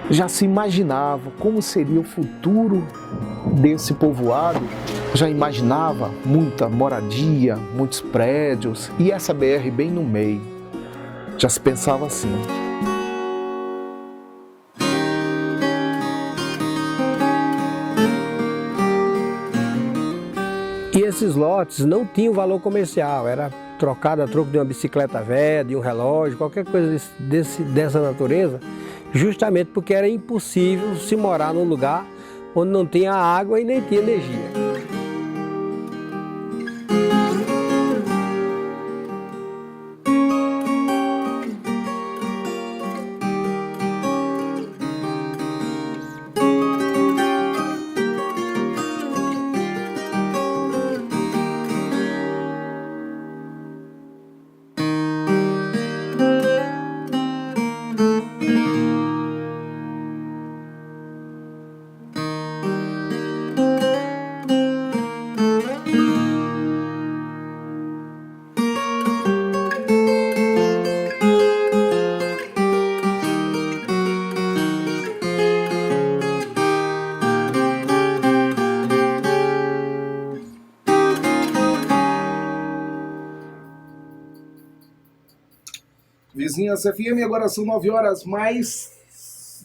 já se imaginava como seria o futuro desse povoado, já imaginava muita moradia, muitos prédios e essa BR bem no meio. Já se pensava assim. E esses lotes não tinham valor comercial, era trocado a troco de uma bicicleta velha, de um relógio, qualquer coisa dessa natureza, justamente porque era impossível se morar num lugar onde não tinha água e nem tinha energia. Vizinhanças FM, agora são 9 horas mais...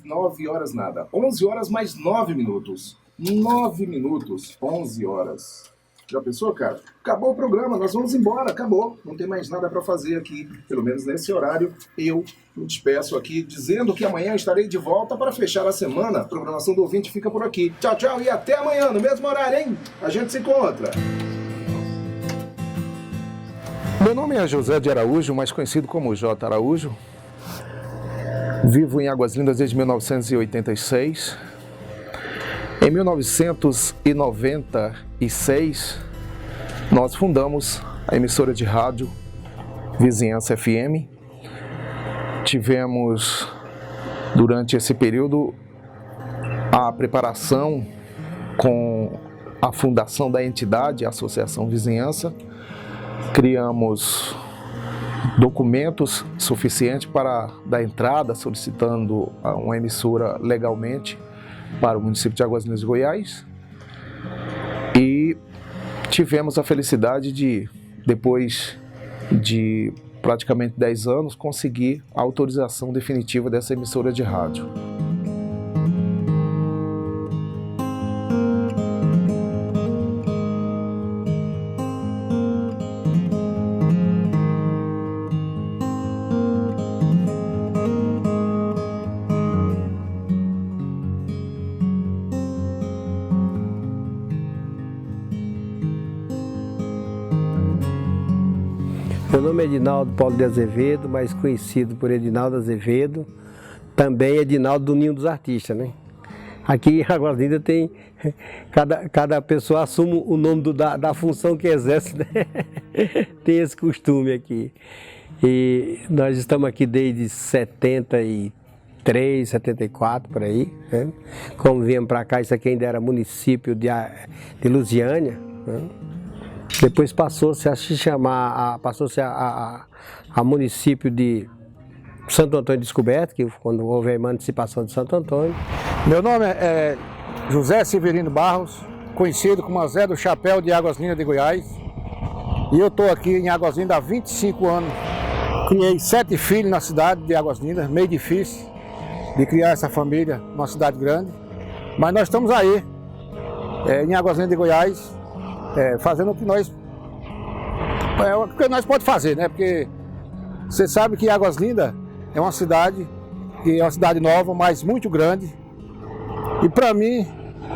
9 horas nada. 11 horas mais 9 minutos. 9 minutos, 11 horas. Já pensou, cara? Acabou o programa, nós vamos embora, acabou. Não tem mais nada para fazer aqui, pelo menos nesse horário. Eu me despeço aqui, dizendo que amanhã estarei de volta para fechar a semana. A programação do ouvinte fica por aqui. Tchau, tchau e até amanhã, no mesmo horário, hein? A gente se encontra. Meu nome é José de Araújo, mais conhecido como J. Araújo. Vivo em Águas Lindas desde 1986. Em 1996, nós fundamos a emissora de rádio Vizinhança FM. Tivemos, durante esse período, a preparação com a fundação da entidade, a Associação Vizinhança. Criamos documentos suficientes para dar entrada, solicitando uma emissora legalmente para o município de Águas Lindas de Goiás. E tivemos a felicidade de, depois de praticamente 10 anos, conseguir a autorização definitiva dessa emissora de rádio. Meu nome é Edinaldo Paulo de Azevedo, mais conhecido por Edinaldo Azevedo, também Edinaldo do Ninho dos Artistas, né? Aqui em Águas Lindas tem, cada pessoa assume o nome da função que exerce, né? Tem esse costume aqui. E nós estamos aqui desde 73, 74, por aí, né? Como viemos para cá, isso aqui ainda era município de Lusiânia, né? Depois passou-se a se chamar, a município de Santo Antônio Descoberto, que quando houve a emancipação de Santo Antônio. Meu nome é José Severino Barros, conhecido como Zé do Chapéu de Águas Lindas de Goiás. E eu estou aqui em Águas Lindas há 25 anos. Criei 7 filhos na cidade de Águas Lindas, meio difícil de criar essa família numa cidade grande. Mas nós estamos aí, em Águas Lindas de Goiás, fazendo o que nós podemos fazer, né? Porque você sabe que Águas Lindas é uma cidade nova, mas muito grande. E para mim,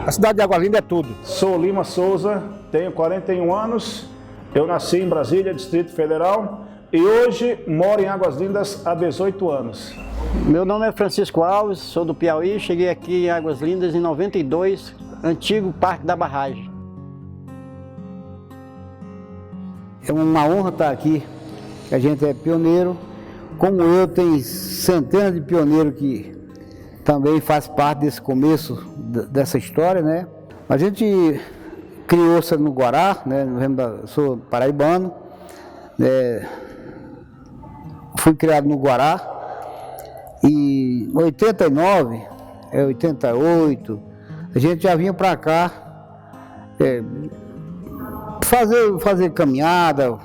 a cidade de Águas Lindas é tudo. Sou Lima Souza, tenho 41 anos, eu nasci em Brasília, Distrito Federal, e hoje moro em Águas Lindas há 18 anos. Meu nome é Francisco Alves, sou do Piauí, cheguei aqui em Águas Lindas em 92, antigo Parque da Barragem. É uma honra estar aqui, a gente é pioneiro, como eu, tem centenas de pioneiros que também faz parte desse começo dessa história, né? A gente criou-se no Guará, né? Sou paraibano, fui criado no Guará e em 89 88, a gente já vinha para cá fazer caminhada,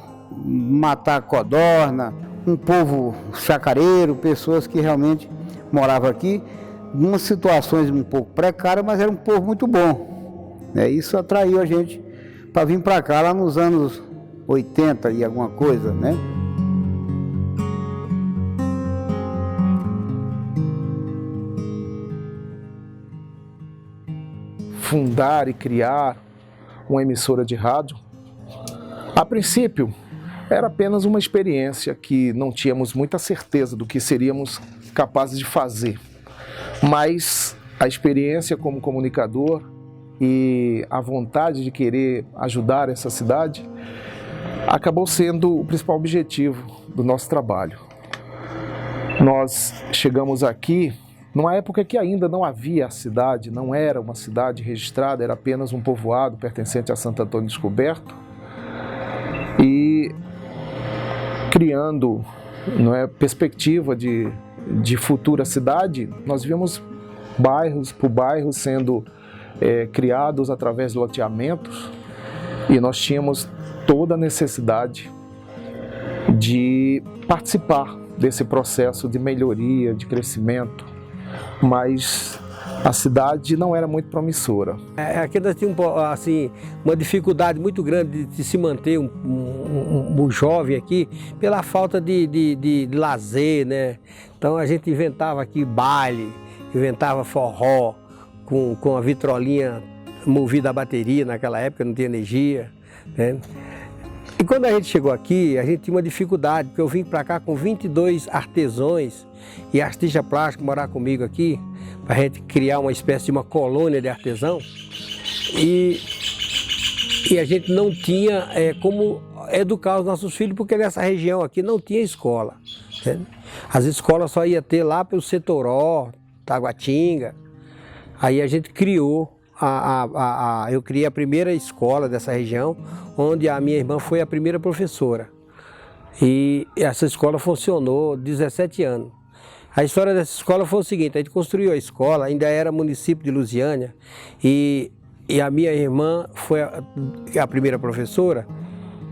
matar codorna, um povo chacareiro, pessoas que realmente moravam aqui, em umas situações um pouco precárias, mas era um povo muito bom. Isso atraiu a gente para vir para cá lá nos anos 80 e alguma coisa, né? Fundar e criar uma emissora de rádio, a princípio, era apenas uma experiência que não tínhamos muita certeza do que seríamos capazes de fazer. Mas a experiência como comunicador e a vontade de querer ajudar essa cidade acabou sendo o principal objetivo do nosso trabalho. Nós chegamos aqui numa época que ainda não havia a cidade, não era uma cidade registrada, era apenas um povoado pertencente a Santo Antônio Descoberto. E criando perspectiva de futura cidade, nós vimos bairros por bairros sendo criados através de loteamentos, e nós tínhamos toda a necessidade de participar desse processo de melhoria, de crescimento, mas a cidade não era muito promissora. Aqui nós tínhamos assim, uma dificuldade muito grande de se manter um jovem aqui pela falta de lazer, né? Então a gente inventava aqui baile, inventava forró com a vitrolinha movida a bateria, naquela época não tinha energia, né? E quando a gente chegou aqui, a gente tinha uma dificuldade, porque eu vim para cá com 22 artesãos e artista plástico morar comigo aqui, para a gente criar uma espécie de uma colônia de artesão, e a gente não tinha como educar os nossos filhos, porque nessa região aqui não tinha escola, né? As escolas só ia ter lá pelo Setoró, Taguatinga. Aí a gente criou, eu criei a primeira escola dessa região, onde a minha irmã foi a primeira professora. E essa escola funcionou 17 anos. A história dessa escola foi o seguinte: a gente construiu a escola, ainda era município de Lusiânia, e a minha irmã foi a primeira professora,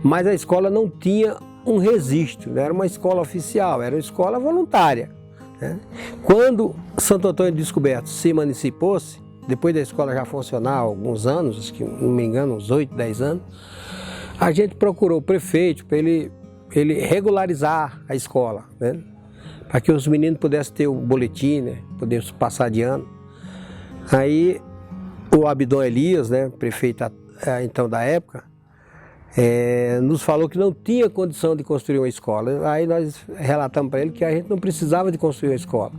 mas a escola não tinha um registro, não era uma escola oficial, era uma escola voluntária, né? Quando Santo Antônio Descoberto se emancipou-se, depois da escola já funcionar há alguns anos, acho que não me engano, uns 8, 10 anos, a gente procurou o prefeito para ele regularizar a escola, né? Para que os meninos pudessem ter o boletim, né? Pudessem passar de ano. Aí o Abdon Elias, né? Prefeito então da época, nos falou que não tinha condição de construir uma escola. Aí nós relatamos para ele que a gente não precisava de construir uma escola.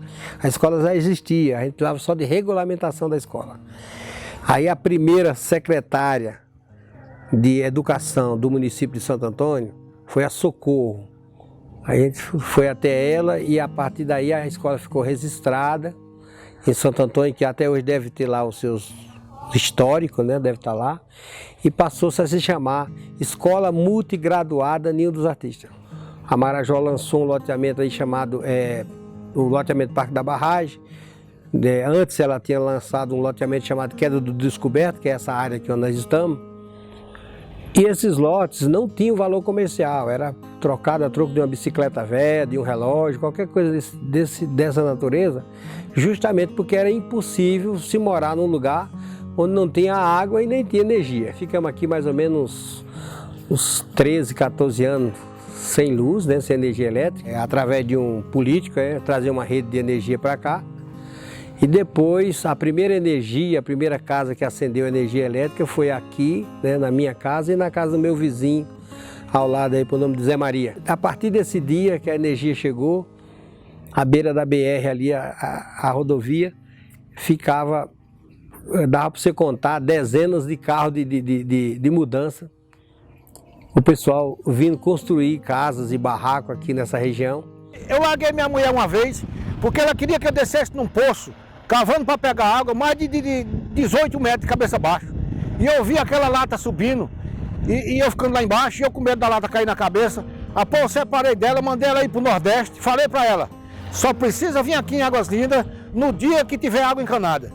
A escola já existia, a gente precisava só de regulamentação da escola. Aí a primeira secretária de educação do município de Santo Antônio foi a Socorro. A gente foi até ela e a partir daí a escola ficou registrada em Santo Antônio, que até hoje deve ter lá os seus históricos, né? Deve estar lá. E passou-se a se chamar Escola Multigraduada Ninho dos Artistas. A Marajó lançou um loteamento aí chamado o loteamento Parque da Barragem. Antes ela tinha lançado um loteamento chamado Queda do Descoberto, que é essa área aqui onde nós estamos. E esses lotes não tinham valor comercial, era trocado a troco de uma bicicleta velha, de um relógio, qualquer coisa dessa natureza, justamente porque era impossível se morar num lugar onde não tinha água e nem tinha energia. Ficamos aqui mais ou menos uns 13, 14 anos sem luz, né, sem energia elétrica, através de um político, trazer uma rede de energia para cá. E depois, a primeira energia, a primeira casa que acendeu energia elétrica foi aqui, né, na minha casa e na casa do meu vizinho, ao lado aí, por nome de Zé Maria. A partir desse dia que a energia chegou, à beira da BR ali, a rodovia, dava para você contar dezenas de carros de mudança. O pessoal vindo construir casas e barracos aqui nessa região. Eu larguei minha mulher uma vez, porque ela queria que eu descesse num poço, cavando para pegar água, mais de 18 metros de cabeça baixa. E eu vi aquela lata subindo, e eu ficando lá embaixo, e eu com medo da lata cair na cabeça. Após eu separei dela, mandei ela ir para o Nordeste, falei para ela, só precisa vir aqui em Águas Lindas no dia que tiver água encanada.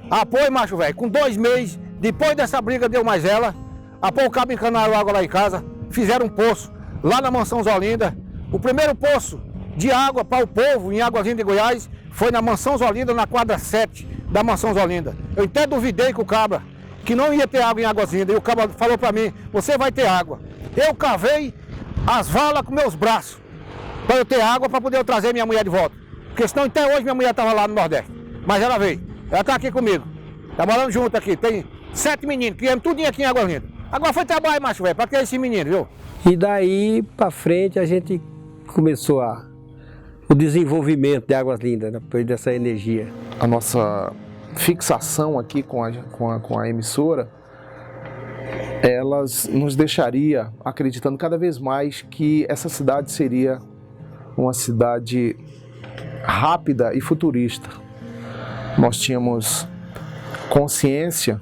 Apoio, macho velho, com 2 meses, depois dessa briga deu mais ela, apoio o cabo encanaram água lá em casa, fizeram um poço lá na Mansão Zolinda. O primeiro poço de água para o povo em Águas Lindas de Goiás foi na Mansão Zolinda, na quadra 7 da Mansão Zolinda. Eu até duvidei com o cabra que não ia ter água em Águas Lindas, e o cabra falou para mim, você vai ter água. Eu cavei as valas com meus braços para eu ter água, para poder eu trazer minha mulher de volta. Porque senão até hoje minha mulher estava lá no Nordeste. Mas ela veio, ela está aqui comigo, tá morando junto aqui, tem 7 meninos, criamos tudinho aqui em Águas Lindas. Agora foi trabalho, macho velho, para criar esse menino, viu? E daí para frente a gente começou o desenvolvimento de Águas Lindas, depois dessa energia. A nossa fixação aqui com a emissora, elas nos deixaria acreditando cada vez mais que essa cidade seria uma cidade rápida e futurista. Nós tínhamos consciência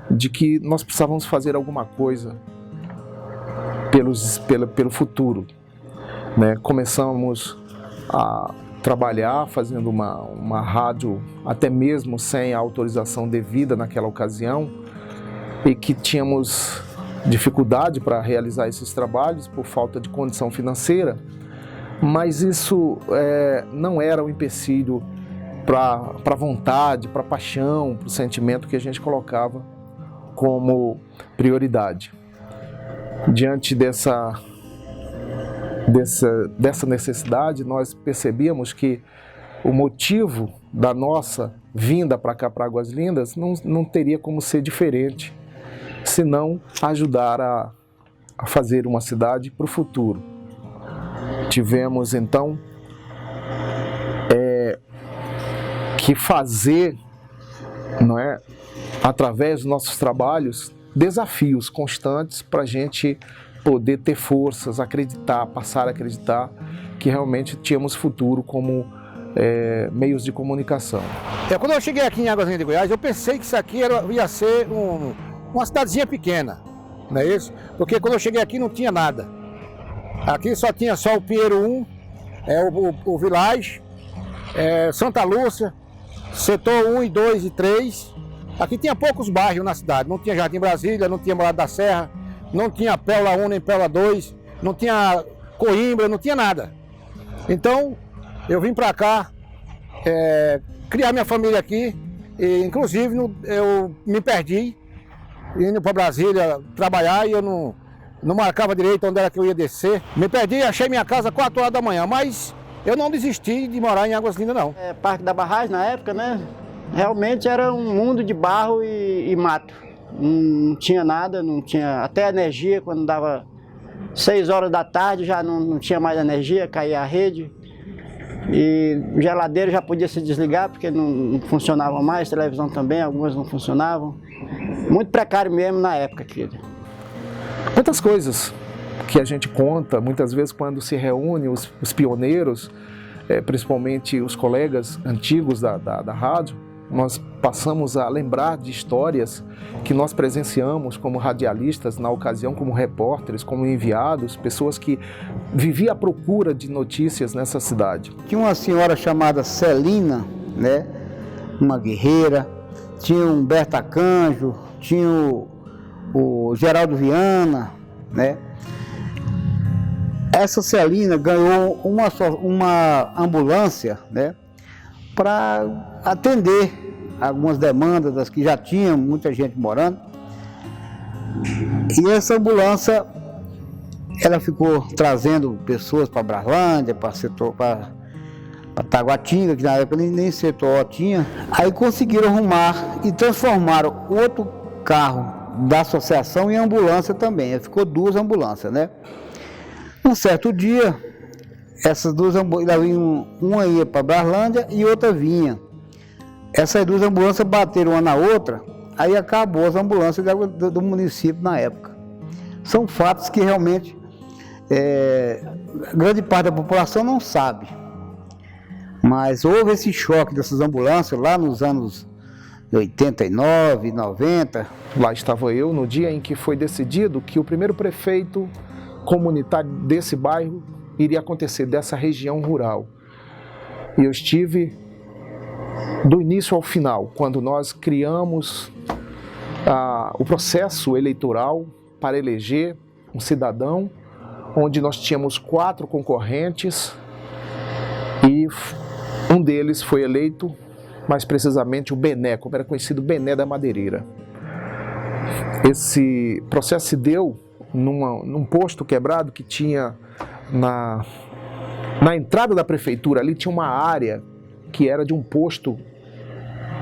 de que nós precisávamos fazer alguma coisa pelo futuro, né? Começamos a trabalhar fazendo uma rádio até mesmo sem a autorização devida naquela ocasião, e que tínhamos dificuldade para realizar esses trabalhos por falta de condição financeira, mas isso não era um empecilho para a vontade, para a paixão, para o sentimento que a gente colocava como prioridade. Diante dessa necessidade, nós percebíamos que o motivo da nossa vinda para cá, para Águas Lindas, não teria como ser diferente, senão ajudar a fazer uma cidade para o futuro. Tivemos então que fazer, não é, através dos nossos trabalhos, desafios constantes para a gente poder ter forças, acreditar, passar a acreditar que realmente tínhamos futuro como meios de comunicação. Quando eu cheguei aqui em Águas Lindas de Goiás, eu pensei que isso aqui ia ser uma cidadezinha pequena, não é isso? Porque quando eu cheguei aqui não tinha nada. Aqui tinha só o Pinheiro 1, o Village, Santa Lúcia, Setor 1 e 2 e 3. Aqui tinha poucos bairros na cidade, não tinha Jardim Brasília, não tinha Morada da Serra, não tinha Pérola 1 nem Pérola 2, não tinha Coimbra, não tinha nada. Então, eu vim para cá, criar minha família aqui, e inclusive eu me perdi, indo para Brasília trabalhar, e eu não marcava direito onde era que eu ia descer. Me perdi e achei minha casa 4 horas da manhã, mas eu não desisti de morar em Águas Lindas, não. Parque da Barragem, na época, né? Realmente era um mundo de barro e mato. Não tinha nada, não tinha até energia. Quando dava 6 horas da tarde já não tinha mais energia, caía a rede. E geladeira já podia se desligar porque não funcionava mais, televisão também, algumas não funcionavam. Muito precário mesmo na época, querido. Muitas coisas que a gente conta, muitas vezes quando se reúne os pioneiros, principalmente os colegas antigos da rádio, nós passamos a lembrar de histórias que nós presenciamos como radialistas na ocasião, como repórteres, como enviados, pessoas que viviam à procura de notícias nessa cidade. Tinha uma senhora chamada Celina, né? Uma guerreira, tinha o Humberto Acanjo, tinha o Geraldo Viana, né? Essa Celina ganhou uma ambulância, né? Para atender algumas demandas das que já tinham muita gente morando. E essa ambulância, ela ficou trazendo pessoas para Braslândia, para Taguatinga, que na época nem setor tinha. Aí conseguiram arrumar e transformaram outro carro da associação em ambulância também. Ficou 2 ambulâncias, né? Um certo dia, essas 2 ambulâncias, uma ia para Braslândia e outra vinha. Essas 2 ambulâncias bateram uma na outra, aí acabou as ambulâncias do município na época. São fatos que realmente grande parte da população não sabe. Mas houve esse choque dessas ambulâncias lá nos anos 89, 90. Lá estava eu no dia em que foi decidido que o primeiro prefeito comunitário desse bairro iria acontecer, dessa região rural. E eu estive do início ao final, quando nós criamos o processo eleitoral para eleger um cidadão, onde nós tínhamos 4 concorrentes e um deles foi eleito, mais precisamente o Bené, como era conhecido, Bené da Madeireira. Esse processo se deu num posto quebrado que tinha na entrada da prefeitura, ali tinha uma área que era de um posto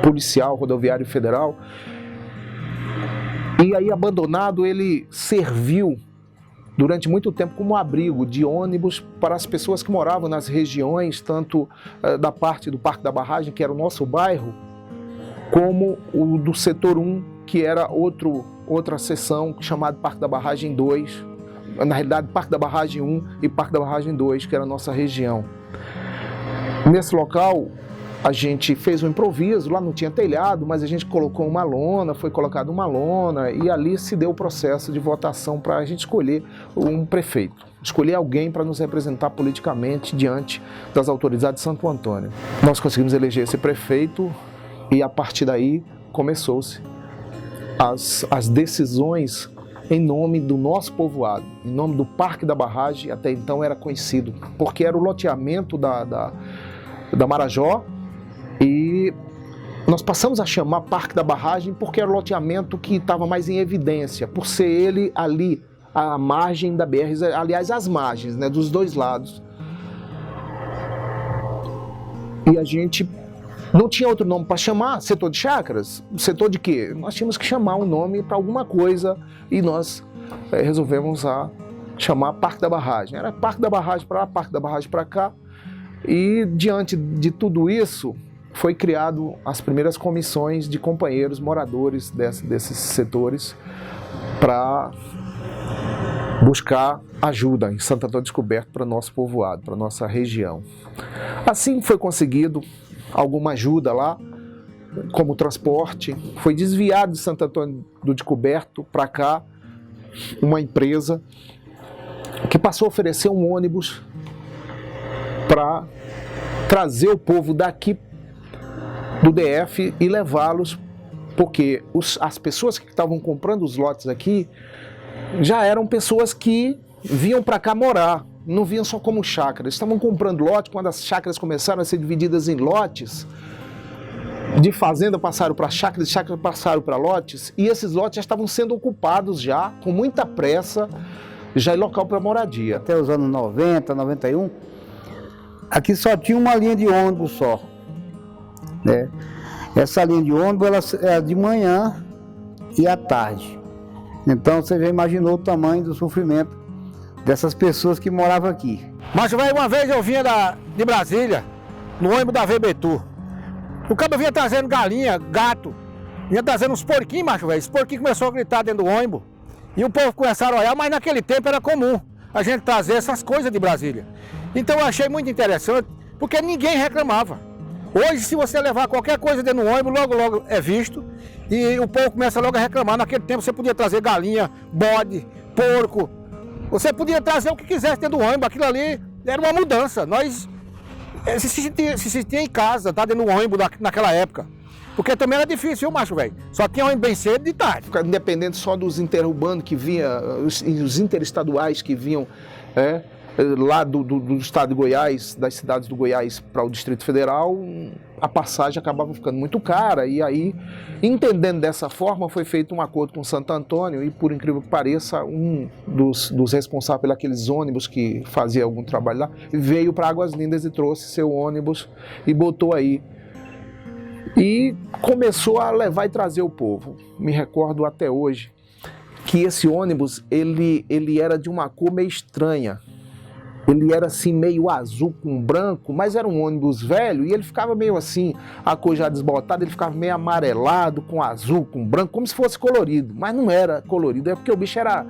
policial, rodoviário federal, e aí abandonado ele serviu durante muito tempo como abrigo de ônibus para as pessoas que moravam nas regiões, tanto da parte do Parque da Barragem, que era o nosso bairro, como o do setor 1, que era outra seção chamada Parque da Barragem 2, na realidade Parque da Barragem 1 e Parque da Barragem 2, que era a nossa região. Nesse local a gente fez um improviso, lá não tinha telhado, mas a gente colocou uma lona, foi colocada uma lona e ali se deu o processo de votação para a gente escolher um prefeito, escolher alguém para nos representar politicamente diante das autoridades de Santo Antônio. Nós conseguimos eleger esse prefeito e a partir daí começou-se as decisões em nome do nosso povoado, em nome do Parque da Barragem, até então era conhecido, porque era o loteamento da Marajó, e nós passamos a chamar Parque da Barragem porque era o loteamento que estava mais em evidência, por ser ele ali, à margem da BR, aliás, as margens, né, dos dois lados. E a gente não tinha outro nome para chamar, setor de chácaras, setor de quê? Nós tínhamos que chamar um nome para alguma coisa e nós resolvemos chamar Parque da Barragem. Era Parque da Barragem para lá, Parque da Barragem para cá. E diante de tudo isso, foi criado as primeiras comissões de companheiros moradores desses setores para buscar ajuda em Santo Antônio Descoberto para o nosso povoado, para a nossa região. Assim foi conseguido alguma ajuda lá, como transporte. Foi desviado de Santo Antônio do Descoberto para cá uma empresa que passou a oferecer um ônibus para trazer o povo daqui do DF e levá-los, porque as pessoas que estavam comprando os lotes aqui já eram pessoas que vinham para cá morar, não vinham só como chácaras, estavam comprando lote. Quando as chácaras começaram a ser divididas em lotes, de fazenda passaram para chácaras, de chácaras passaram para lotes, e esses lotes já estavam sendo ocupados já, com muita pressa, já em local para moradia. Até os anos 90, 91, aqui só tinha uma linha de ônibus só, né? Essa linha de ônibus ela era de manhã e à tarde. Então você já imaginou o tamanho do sofrimento dessas pessoas que moravam aqui. Mas uma vez eu vinha de Brasília, no ônibus da VBTU. O cara vinha trazendo galinha, gato, vinha trazendo uns porquinhos, macho velho. Esse porquinho começou a gritar dentro do ônibus. E o povo começaram a olhar, mas naquele tempo era comum a gente trazer essas coisas de Brasília. Então eu achei muito interessante, porque ninguém reclamava. Hoje, se você levar qualquer coisa dentro do ônibus, logo é visto, e o povo começa logo a reclamar. Naquele tempo você podia trazer galinha, bode, porco, você podia trazer o que quisesse dentro do ônibus. Aquilo ali era uma mudança. Nós se sentia em casa, tá, dentro do ônibus naquela época. Porque também era difícil, viu, macho, velho? Só tinha ônibus bem cedo de tarde. Independente só dos interurbanos que vinham, os interestaduais que vinham lá do estado de Goiás, das cidades do Goiás para o Distrito Federal, a passagem acabava ficando muito cara. E aí, entendendo dessa forma, foi feito um acordo com Santo Antônio e, por incrível que pareça, um dos responsáveis por aqueles ônibus que fazia algum trabalho lá, veio para Águas Lindas e trouxe seu ônibus e botou aí. E começou a levar e trazer o povo. Me recordo até hoje que esse ônibus, ele era de uma cor meio estranha. Ele era assim meio azul com branco, mas era um ônibus velho e ele ficava meio assim, a cor já desbotada, ele ficava meio amarelado com azul, com branco, como se fosse colorido, mas não era colorido, é porque o bicho era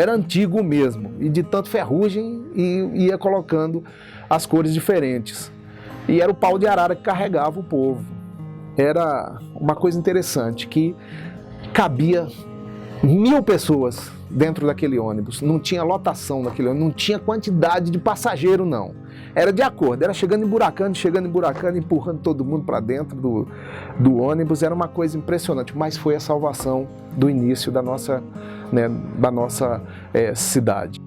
antigo mesmo, e de tanto ferrugem ia colocando as cores diferentes. E era o pau de arara que carregava o povo. Era uma coisa interessante, que cabia 1.000 pessoas dentro daquele ônibus, não tinha lotação naquele ônibus, não tinha quantidade de passageiro não, era de acordo, era chegando emburacando, empurrando todo mundo para dentro do ônibus, era uma coisa impressionante, mas foi a salvação do início da nossa, né, cidade.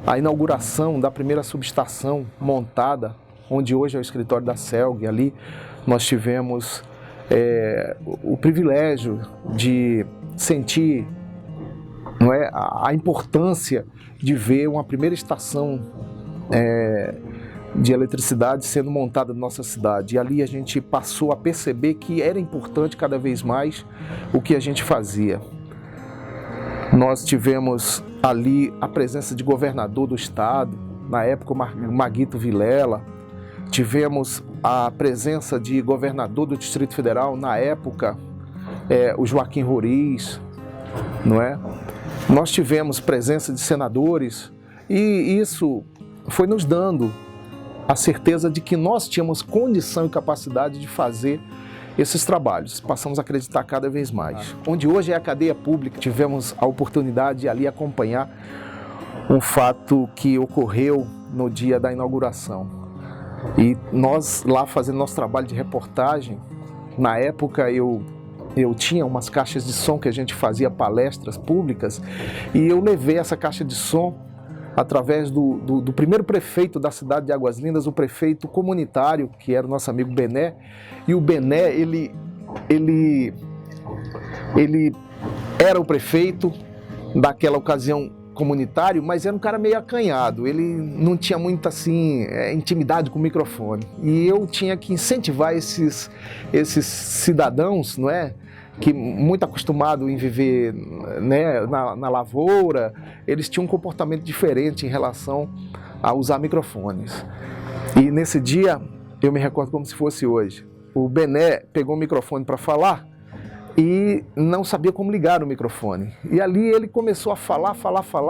A inauguração da primeira subestação montada, onde hoje é o escritório da CELG, ali nós tivemos o privilégio de sentir, não é, a importância de ver uma primeira estação de eletricidade sendo montada na nossa cidade. E ali a gente passou a perceber que era importante cada vez mais o que a gente fazia. Nós tivemos ali a presença de governador do estado, na época o Maguito Vilela, tivemos a presença de governador do Distrito Federal, na época o Joaquim Roriz, não é? Nós tivemos presença de senadores e isso foi nos dando a certeza de que nós tínhamos condição e capacidade de fazer esses trabalhos. Passamos a acreditar cada vez mais. Onde hoje é a cadeia pública, tivemos a oportunidade de ali acompanhar um fato que ocorreu no dia da inauguração. E nós lá fazendo nosso trabalho de reportagem, na época eu tinha umas caixas de som que a gente fazia palestras públicas e eu levei essa caixa de som através do primeiro prefeito da cidade de Águas Lindas, o prefeito comunitário, que era o nosso amigo Bené. E o Bené, ele era o prefeito daquela ocasião comunitário, mas era um cara meio acanhado, ele não tinha muita assim, intimidade com o microfone. E eu tinha que incentivar esses cidadãos, não é? Que muito acostumado em viver, né, na lavoura, eles tinham um comportamento diferente em relação a usar microfones. E nesse dia, eu me recordo como se fosse hoje, o Bené pegou o microfone para falar e não sabia como ligar o microfone. E ali ele começou a falar,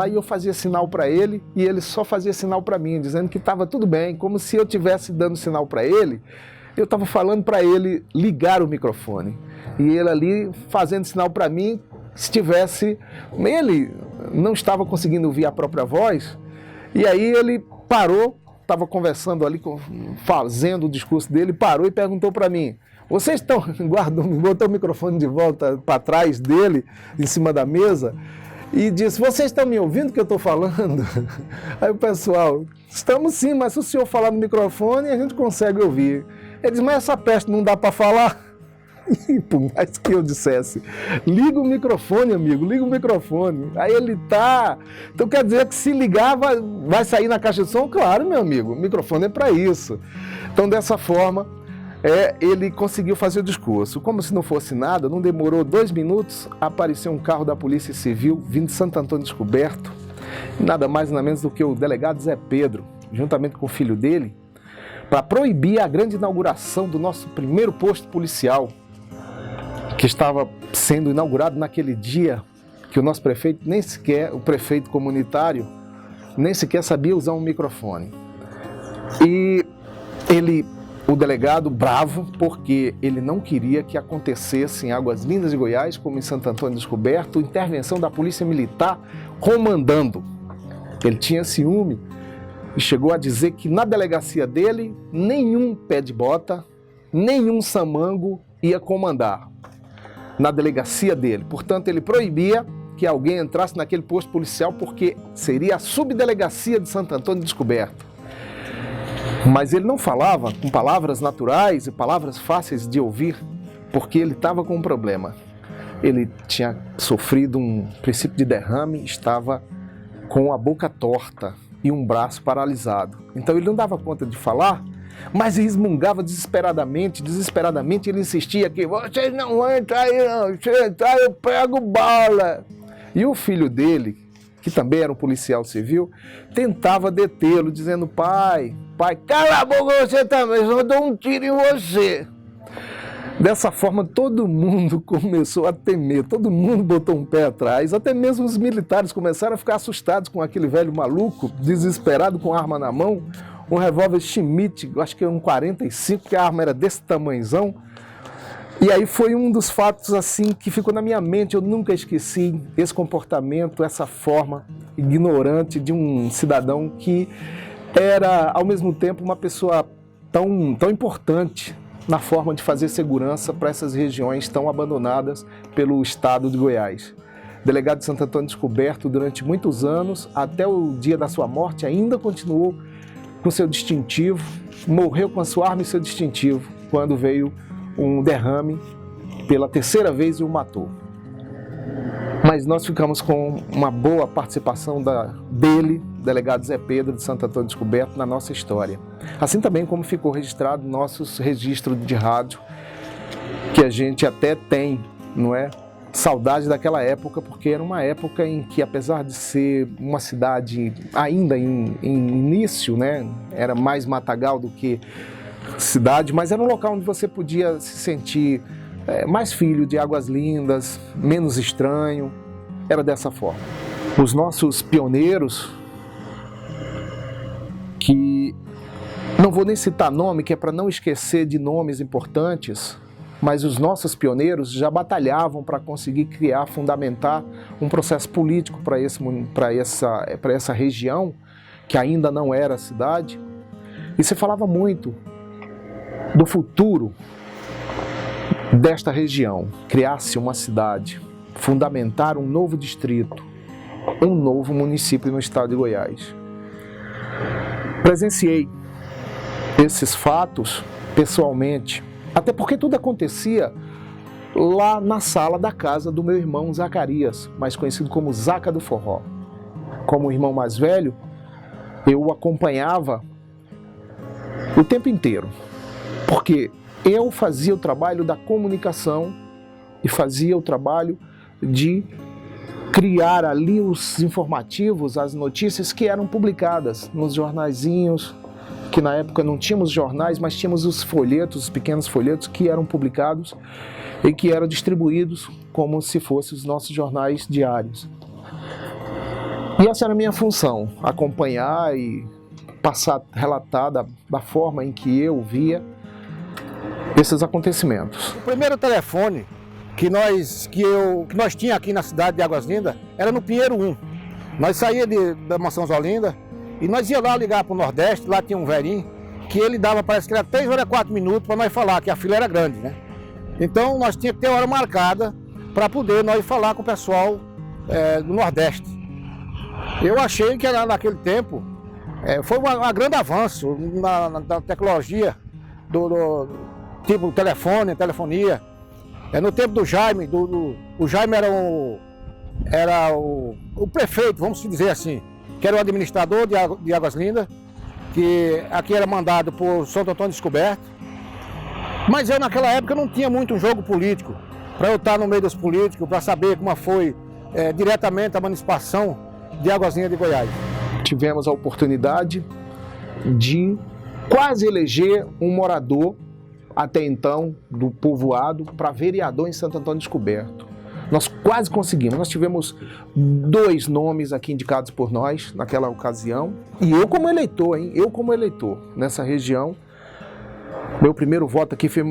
e eu fazia sinal para ele e ele só fazia sinal para mim, dizendo que estava tudo bem, como se eu estivesse dando sinal para ele, eu estava falando para ele ligar o microfone. E ele ali fazendo sinal para mim, ele não estava conseguindo ouvir a própria voz, e aí ele parou, estava conversando ali, fazendo o discurso dele, parou e perguntou para mim: vocês estão, botou o microfone de volta para trás dele, em cima da mesa, e disse: vocês estão me ouvindo que eu estou falando? Aí o pessoal: estamos sim, mas se o senhor falar no microfone, a gente consegue ouvir. Ele disse: mas essa peste não dá para falar? E por mais que eu dissesse: liga o microfone, amigo, liga o microfone. Aí ele tá. Então quer dizer que se ligar vai sair na caixa de som? Claro, meu amigo, o microfone é para isso. Então dessa forma, ele conseguiu fazer o discurso. Como se não fosse nada, não demorou 2 minutos, apareceu um carro da Polícia Civil vindo de Santo Antônio Descoberto, nada mais nada menos do que o delegado Zé Pedro, juntamente com o filho dele, para proibir a grande inauguração do nosso primeiro posto policial, que estava sendo inaugurado naquele dia, que o nosso prefeito, o prefeito comunitário, nem sequer sabia usar um microfone. E o delegado, bravo, porque ele não queria que acontecesse em Águas Lindas de Goiás, como em Santo Antônio Descoberto, intervenção da Polícia Militar comandando. Ele tinha ciúme e chegou a dizer que na delegacia dele, nenhum pé de bota, nenhum samango ia comandar na delegacia dele. Portanto, ele proibia que alguém entrasse naquele posto policial, porque seria a subdelegacia de Santo Antônio Descoberto. Mas ele não falava com palavras naturais e palavras fáceis de ouvir, porque ele estava com um problema. Ele tinha sofrido um princípio de derrame, estava com a boca torta e um braço paralisado. Então ele não dava conta de falar, mas resmungava desesperadamente, ele insistia que vocês não vão entrar aí não, se entrar eu pego bala. E o filho dele, que também era um policial civil, tentava detê-lo, dizendo, pai, cala a boca você também, senão eu dou um tiro em você. Dessa forma, todo mundo começou a temer, todo mundo botou um pé atrás, até mesmo os militares começaram a ficar assustados com aquele velho maluco, desesperado, com arma na mão, um revólver Schmidt, acho que um 45, que a arma era desse tamanhozão. E aí foi um dos fatos assim que ficou na minha mente, eu nunca esqueci esse comportamento, essa forma ignorante de um cidadão que era, ao mesmo tempo, uma pessoa tão importante na forma de fazer segurança para essas regiões tão abandonadas pelo estado de Goiás. Delegado de Santo Antônio Descoberto durante muitos anos, até o dia da sua morte, ainda continuou com seu distintivo, morreu com a sua arma e seu distintivo, quando veio um derrame pela terceira vez e o matou. Mas nós ficamos com uma boa participação dele, delegado Zé Pedro de Santo Antônio Descoberto, na nossa história. Assim também como ficou registrado nossos registros de rádio, que a gente até tem, não é? Saudade daquela época, porque era uma época em que, apesar de ser uma cidade ainda em início, né? Era mais matagal do que cidade, mas era um local onde você podia se sentir mais filho de Águas Lindas, menos estranho, era dessa forma. Os nossos pioneiros, que não vou nem citar nome, que é para não esquecer de nomes importantes, mas os nossos pioneiros já batalhavam para conseguir criar, fundamentar um processo político para essa região, que ainda não era cidade, e se falava muito do futuro desta região, criar-se uma cidade, fundamentar um novo distrito, um novo município no estado de Goiás. Presenciei esses fatos pessoalmente, até porque tudo acontecia lá na sala da casa do meu irmão Zacarias, mais conhecido como Zaca do Forró. Como irmão mais velho, eu o acompanhava o tempo inteiro, porque eu fazia o trabalho da comunicação e fazia o trabalho de criar ali os informativos, as notícias que eram publicadas nos jornaizinhos, que na época não tínhamos jornais, mas tínhamos os folhetos, os pequenos folhetos que eram publicados e que eram distribuídos como se fossem os nossos jornais diários. E essa era a minha função, acompanhar e passar, relatar da forma em que eu via esses acontecimentos. O primeiro telefone que nós tinha aqui na cidade de Águas Lindas era no Pinheiro 1. Nós saíamos da Mansão Zolinda e nós ia lá ligar para o Nordeste, lá tinha um velhinho, que ele dava, parece que era 3 horas e 4 minutos para nós falar, que a fila era grande, né? Então nós tínhamos que ter hora marcada para poder nós falar com o pessoal do Nordeste. Eu achei que naquele tempo foi um grande avanço na tecnologia do tipo telefone, telefonia. No tempo do Jaime, o Jaime era o prefeito, vamos dizer assim, que era o administrador de Águas Lindas, que aqui era mandado por Santo Antônio Descoberto. Mas eu naquela época não tinha muito um jogo político, para eu estar no meio dos políticos, para saber como foi diretamente a participação de Águas Lindas de Goiás. Tivemos a oportunidade de quase eleger um morador, até então, do povoado, para vereador em Santo Antônio Descoberto. Nós quase conseguimos, nós tivemos 2 nomes aqui indicados por nós naquela ocasião. E eu como eleitor, nessa região, meu primeiro voto aqui foi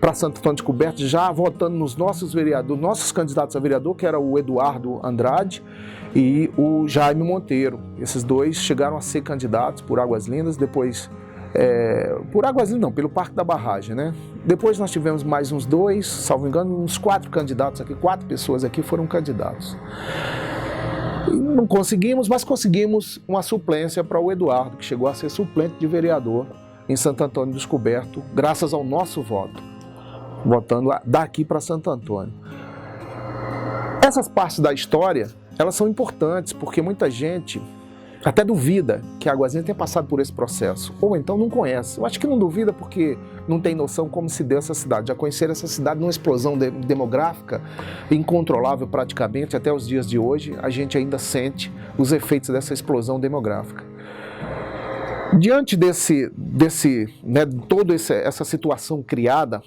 para Santo Antônio Descoberto, já votando nos nossos vereadores, nossos candidatos a vereador, que era o Eduardo Andrade e o Jaime Monteiro. Esses 2 chegaram a ser candidatos por Águas Lindas, depois... por Águas Lindas não, pelo Parque da Barragem, né? Depois nós tivemos mais uns 2, salvo engano, uns 4 candidatos aqui, 4 pessoas aqui foram candidatos. E não conseguimos, mas conseguimos uma suplência para o Eduardo, que chegou a ser suplente de vereador em Santo Antônio Descoberto, graças ao nosso voto, votando daqui para Santo Antônio. Essas partes da história, elas são importantes, porque muita gente até duvida que Águas Lindas tenha passado por esse processo, ou então não conhece. Eu acho que não duvida porque não tem noção como se deu essa cidade. Já conhecer essa cidade numa explosão demográfica incontrolável praticamente até os dias de hoje, a gente ainda sente os efeitos dessa explosão demográfica. Diante toda essa situação criada,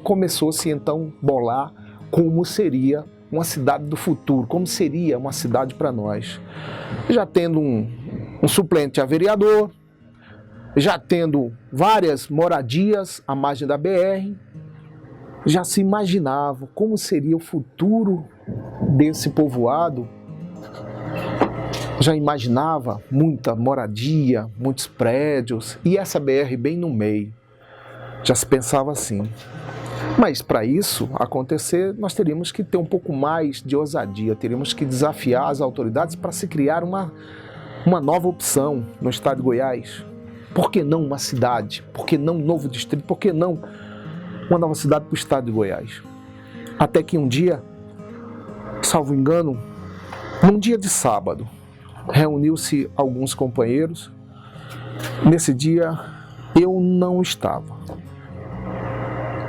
começou-se então bolar como seria uma cidade do futuro, como seria uma cidade para nós. Já tendo um suplente a vereador, já tendo várias moradias à margem da BR, já se imaginava como seria o futuro desse povoado, já imaginava muita moradia, muitos prédios e essa BR bem no meio. Já se pensava assim. Mas para isso acontecer, nós teríamos que ter um pouco mais de ousadia, teríamos que desafiar as autoridades para se criar uma nova opção no estado de Goiás. Por que não uma cidade? Por que não um novo distrito? Por que não uma nova cidade para o estado de Goiás? Até que um dia, salvo engano, num dia de sábado, reuniu-se alguns companheiros. Nesse dia, eu não estava.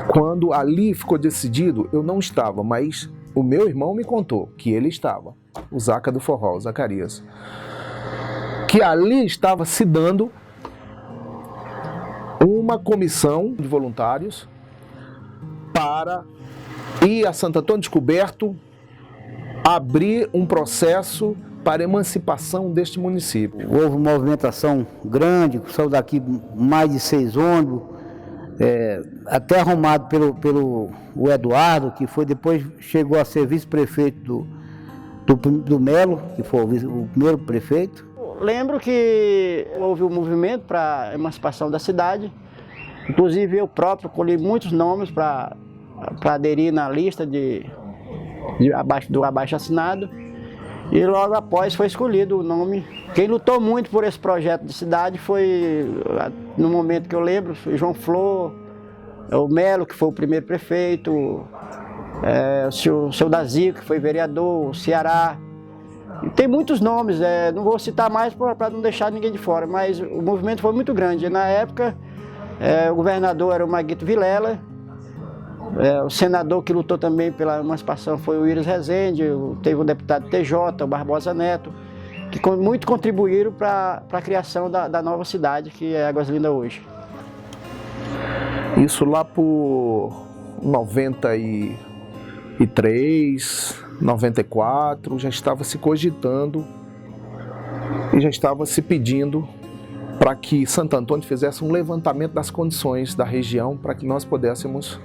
Quando ali ficou decidido, eu não estava, mas o meu irmão me contou que ele estava, o Zaca do Forró, o Zacarias, que ali estava se dando uma comissão de voluntários para ir a Santo Antônio Descoberto abrir um processo para a emancipação deste município. Houve uma movimentação grande, saiu daqui mais de 6 ônibus, até arrumado pelo Eduardo, que depois chegou a ser vice-prefeito do Melo, que foi o primeiro prefeito. Lembro que houve um movimento para a emancipação da cidade, inclusive eu próprio colhi muitos nomes para aderir na lista do abaixo-assinado, e logo após foi escolhido o nome. Quem lutou muito por esse projeto de cidade foi, no momento que eu lembro, foi João Flor, o Melo, que foi o primeiro prefeito, o seu Dazico, que foi vereador, o Ceará. E tem muitos nomes, não vou citar mais para não deixar ninguém de fora, mas o movimento foi muito grande. Na época, o governador era o Maguito Vilela, o senador que lutou também pela emancipação foi o Iris Rezende, teve o deputado TJ, o Barbosa Neto, que muito contribuíram para a criação da nova cidade, que é Águas Lindas hoje. Isso lá por 93, 94, já estava se cogitando e já estava se pedindo para que Santo Antônio fizesse um levantamento das condições da região para que nós pudéssemos.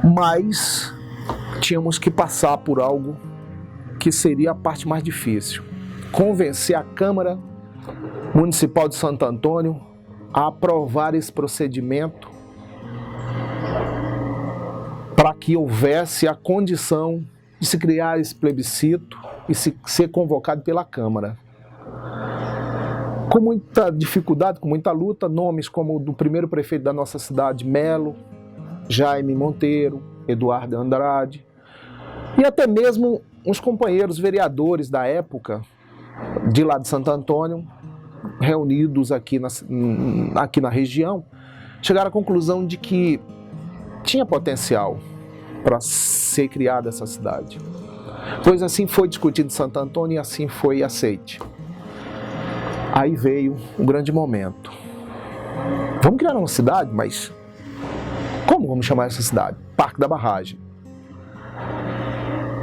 Mas tínhamos que passar por algo que seria a parte mais difícil. Convencer a Câmara Municipal de Santo Antônio a aprovar esse procedimento para que houvesse a condição de se criar esse plebiscito e ser convocado pela Câmara. Com muita dificuldade, com muita luta, nomes como o do primeiro prefeito da nossa cidade, Melo, Jaime Monteiro, Eduardo Andrade, e até mesmo uns companheiros vereadores da época, de lá de Santo Antônio, reunidos aqui na região, chegaram à conclusão de que tinha potencial para ser criada essa cidade. Pois assim foi discutido em Santo Antônio e assim foi aceite. Aí veio um grande momento. Vamos criar uma cidade, mas como vamos chamar essa cidade? Parque da Barragem.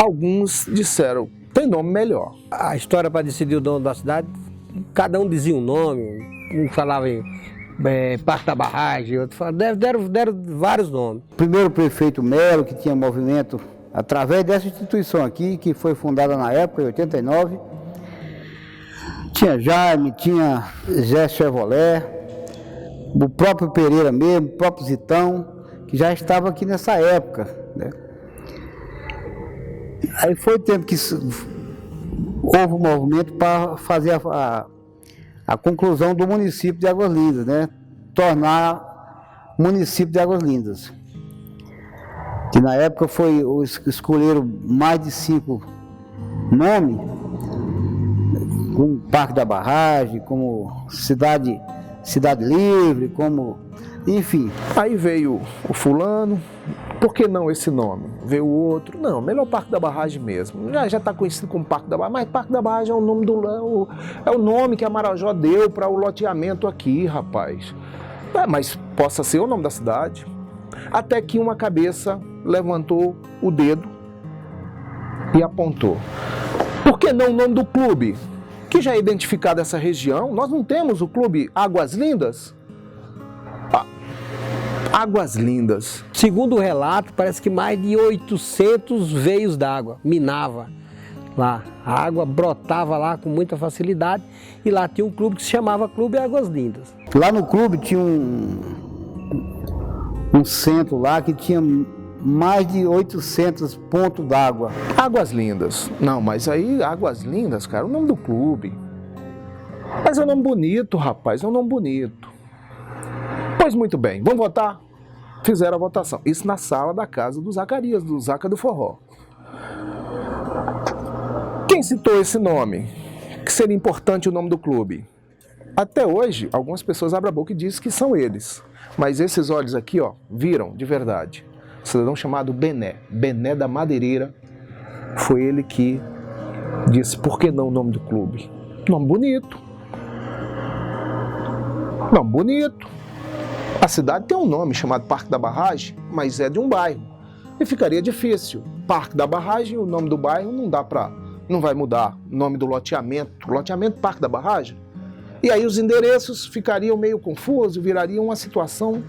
Alguns disseram, tem nome melhor. A história para decidir o nome da cidade, cada um dizia um nome, um falava em Parque da Barragem, outro falava, deram vários nomes. O primeiro prefeito Melo, que tinha movimento através dessa instituição aqui, que foi fundada na época, em 89, tinha Jaime, tinha Zé Chevrolet, o próprio Pereira mesmo, o próprio Zitão, que já estava aqui nessa época, né? Aí foi o tempo que houve um movimento para fazer a conclusão do município de Águas Lindas, né? Tornar município de Águas Lindas. Que na época escolheram mais de 5 nomes como Parque da Barragem, como Cidade Livre, como, enfim. Aí veio o fulano, por que não esse nome? Veio o outro, não, melhor Parque da Barragem mesmo. Já está conhecido como Parque da Barragem, mas Parque da Barragem é o nome é o nome que a Marajó deu para o loteamento aqui, rapaz. Mas possa ser o nome da cidade. Até que uma cabeça levantou o dedo e apontou. Por que não o nome do clube? Que já é identificado essa região. Nós não temos o clube Águas Lindas? Águas Lindas. Segundo o relato, parece que mais de 800 veios d'água minava lá. A água brotava lá com muita facilidade e lá tinha um clube que se chamava Clube Águas Lindas. Lá no clube tinha um centro lá que tinha mais de 800 pontos d'água. Águas Lindas. Não, mas aí Águas Lindas, cara, o nome do clube. Mas é um nome bonito, rapaz, é um nome bonito. Pois muito bem, vamos votar? Fizeram a votação. Isso na sala da casa do Zacarias, do Zaca do Forró. Quem citou esse nome? Que seria importante o nome do clube? Até hoje, algumas pessoas abrem a boca e dizem que são eles. Mas esses olhos aqui, ó, viram de verdade. Um cidadão chamado Bené da Madeireira, foi ele que disse, por que não o nome do clube? Nome bonito. Nome bonito. A cidade tem um nome chamado Parque da Barragem, mas é de um bairro. E ficaria difícil. Parque da Barragem, o nome do bairro não vai mudar. O nome do loteamento Parque da Barragem. E aí os endereços ficariam meio confusos, viraria uma situação,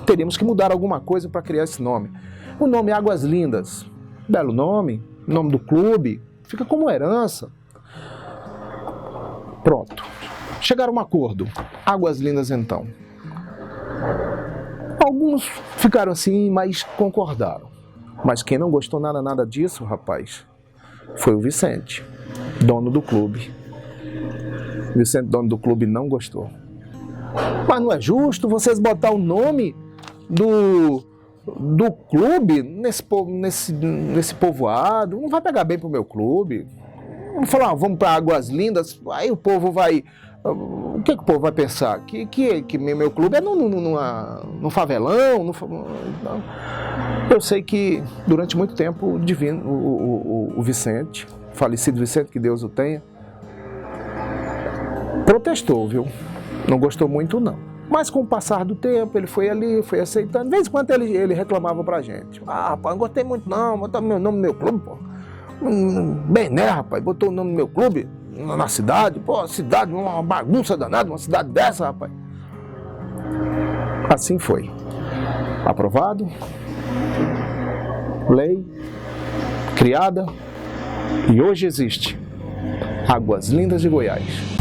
teríamos que mudar alguma coisa para criar esse nome. O nome Águas Lindas, belo nome, nome do clube, fica como herança. Pronto, chegaram a um acordo, Águas Lindas então. Alguns ficaram assim, mas concordaram. Mas quem não gostou nada disso, rapaz, foi o Vicente, dono do clube. Vicente, dono do clube, não gostou. Mas não é justo vocês botar o nome do clube nesse povoado. Não vai pegar bem pro meu clube. Vamos falar, vamos para Águas Lindas, aí o povo vai... O que o povo vai pensar? Que meu clube é num favelão? Eu sei que durante muito tempo o Vicente, falecido Vicente, que Deus o tenha, protestou, viu? Não gostou muito, não. Mas com o passar do tempo, ele foi ali, foi aceitando. De vez em quando ele reclamava pra gente. Rapaz, não gostei muito não, botar meu nome no meu clube, pô. Bené, rapaz, botou o nome no meu clube, na cidade. Pô, cidade, uma bagunça danada, uma cidade dessa, rapaz. Assim foi. Aprovado. Lei. Criada. E hoje existe. Águas Lindas de Goiás.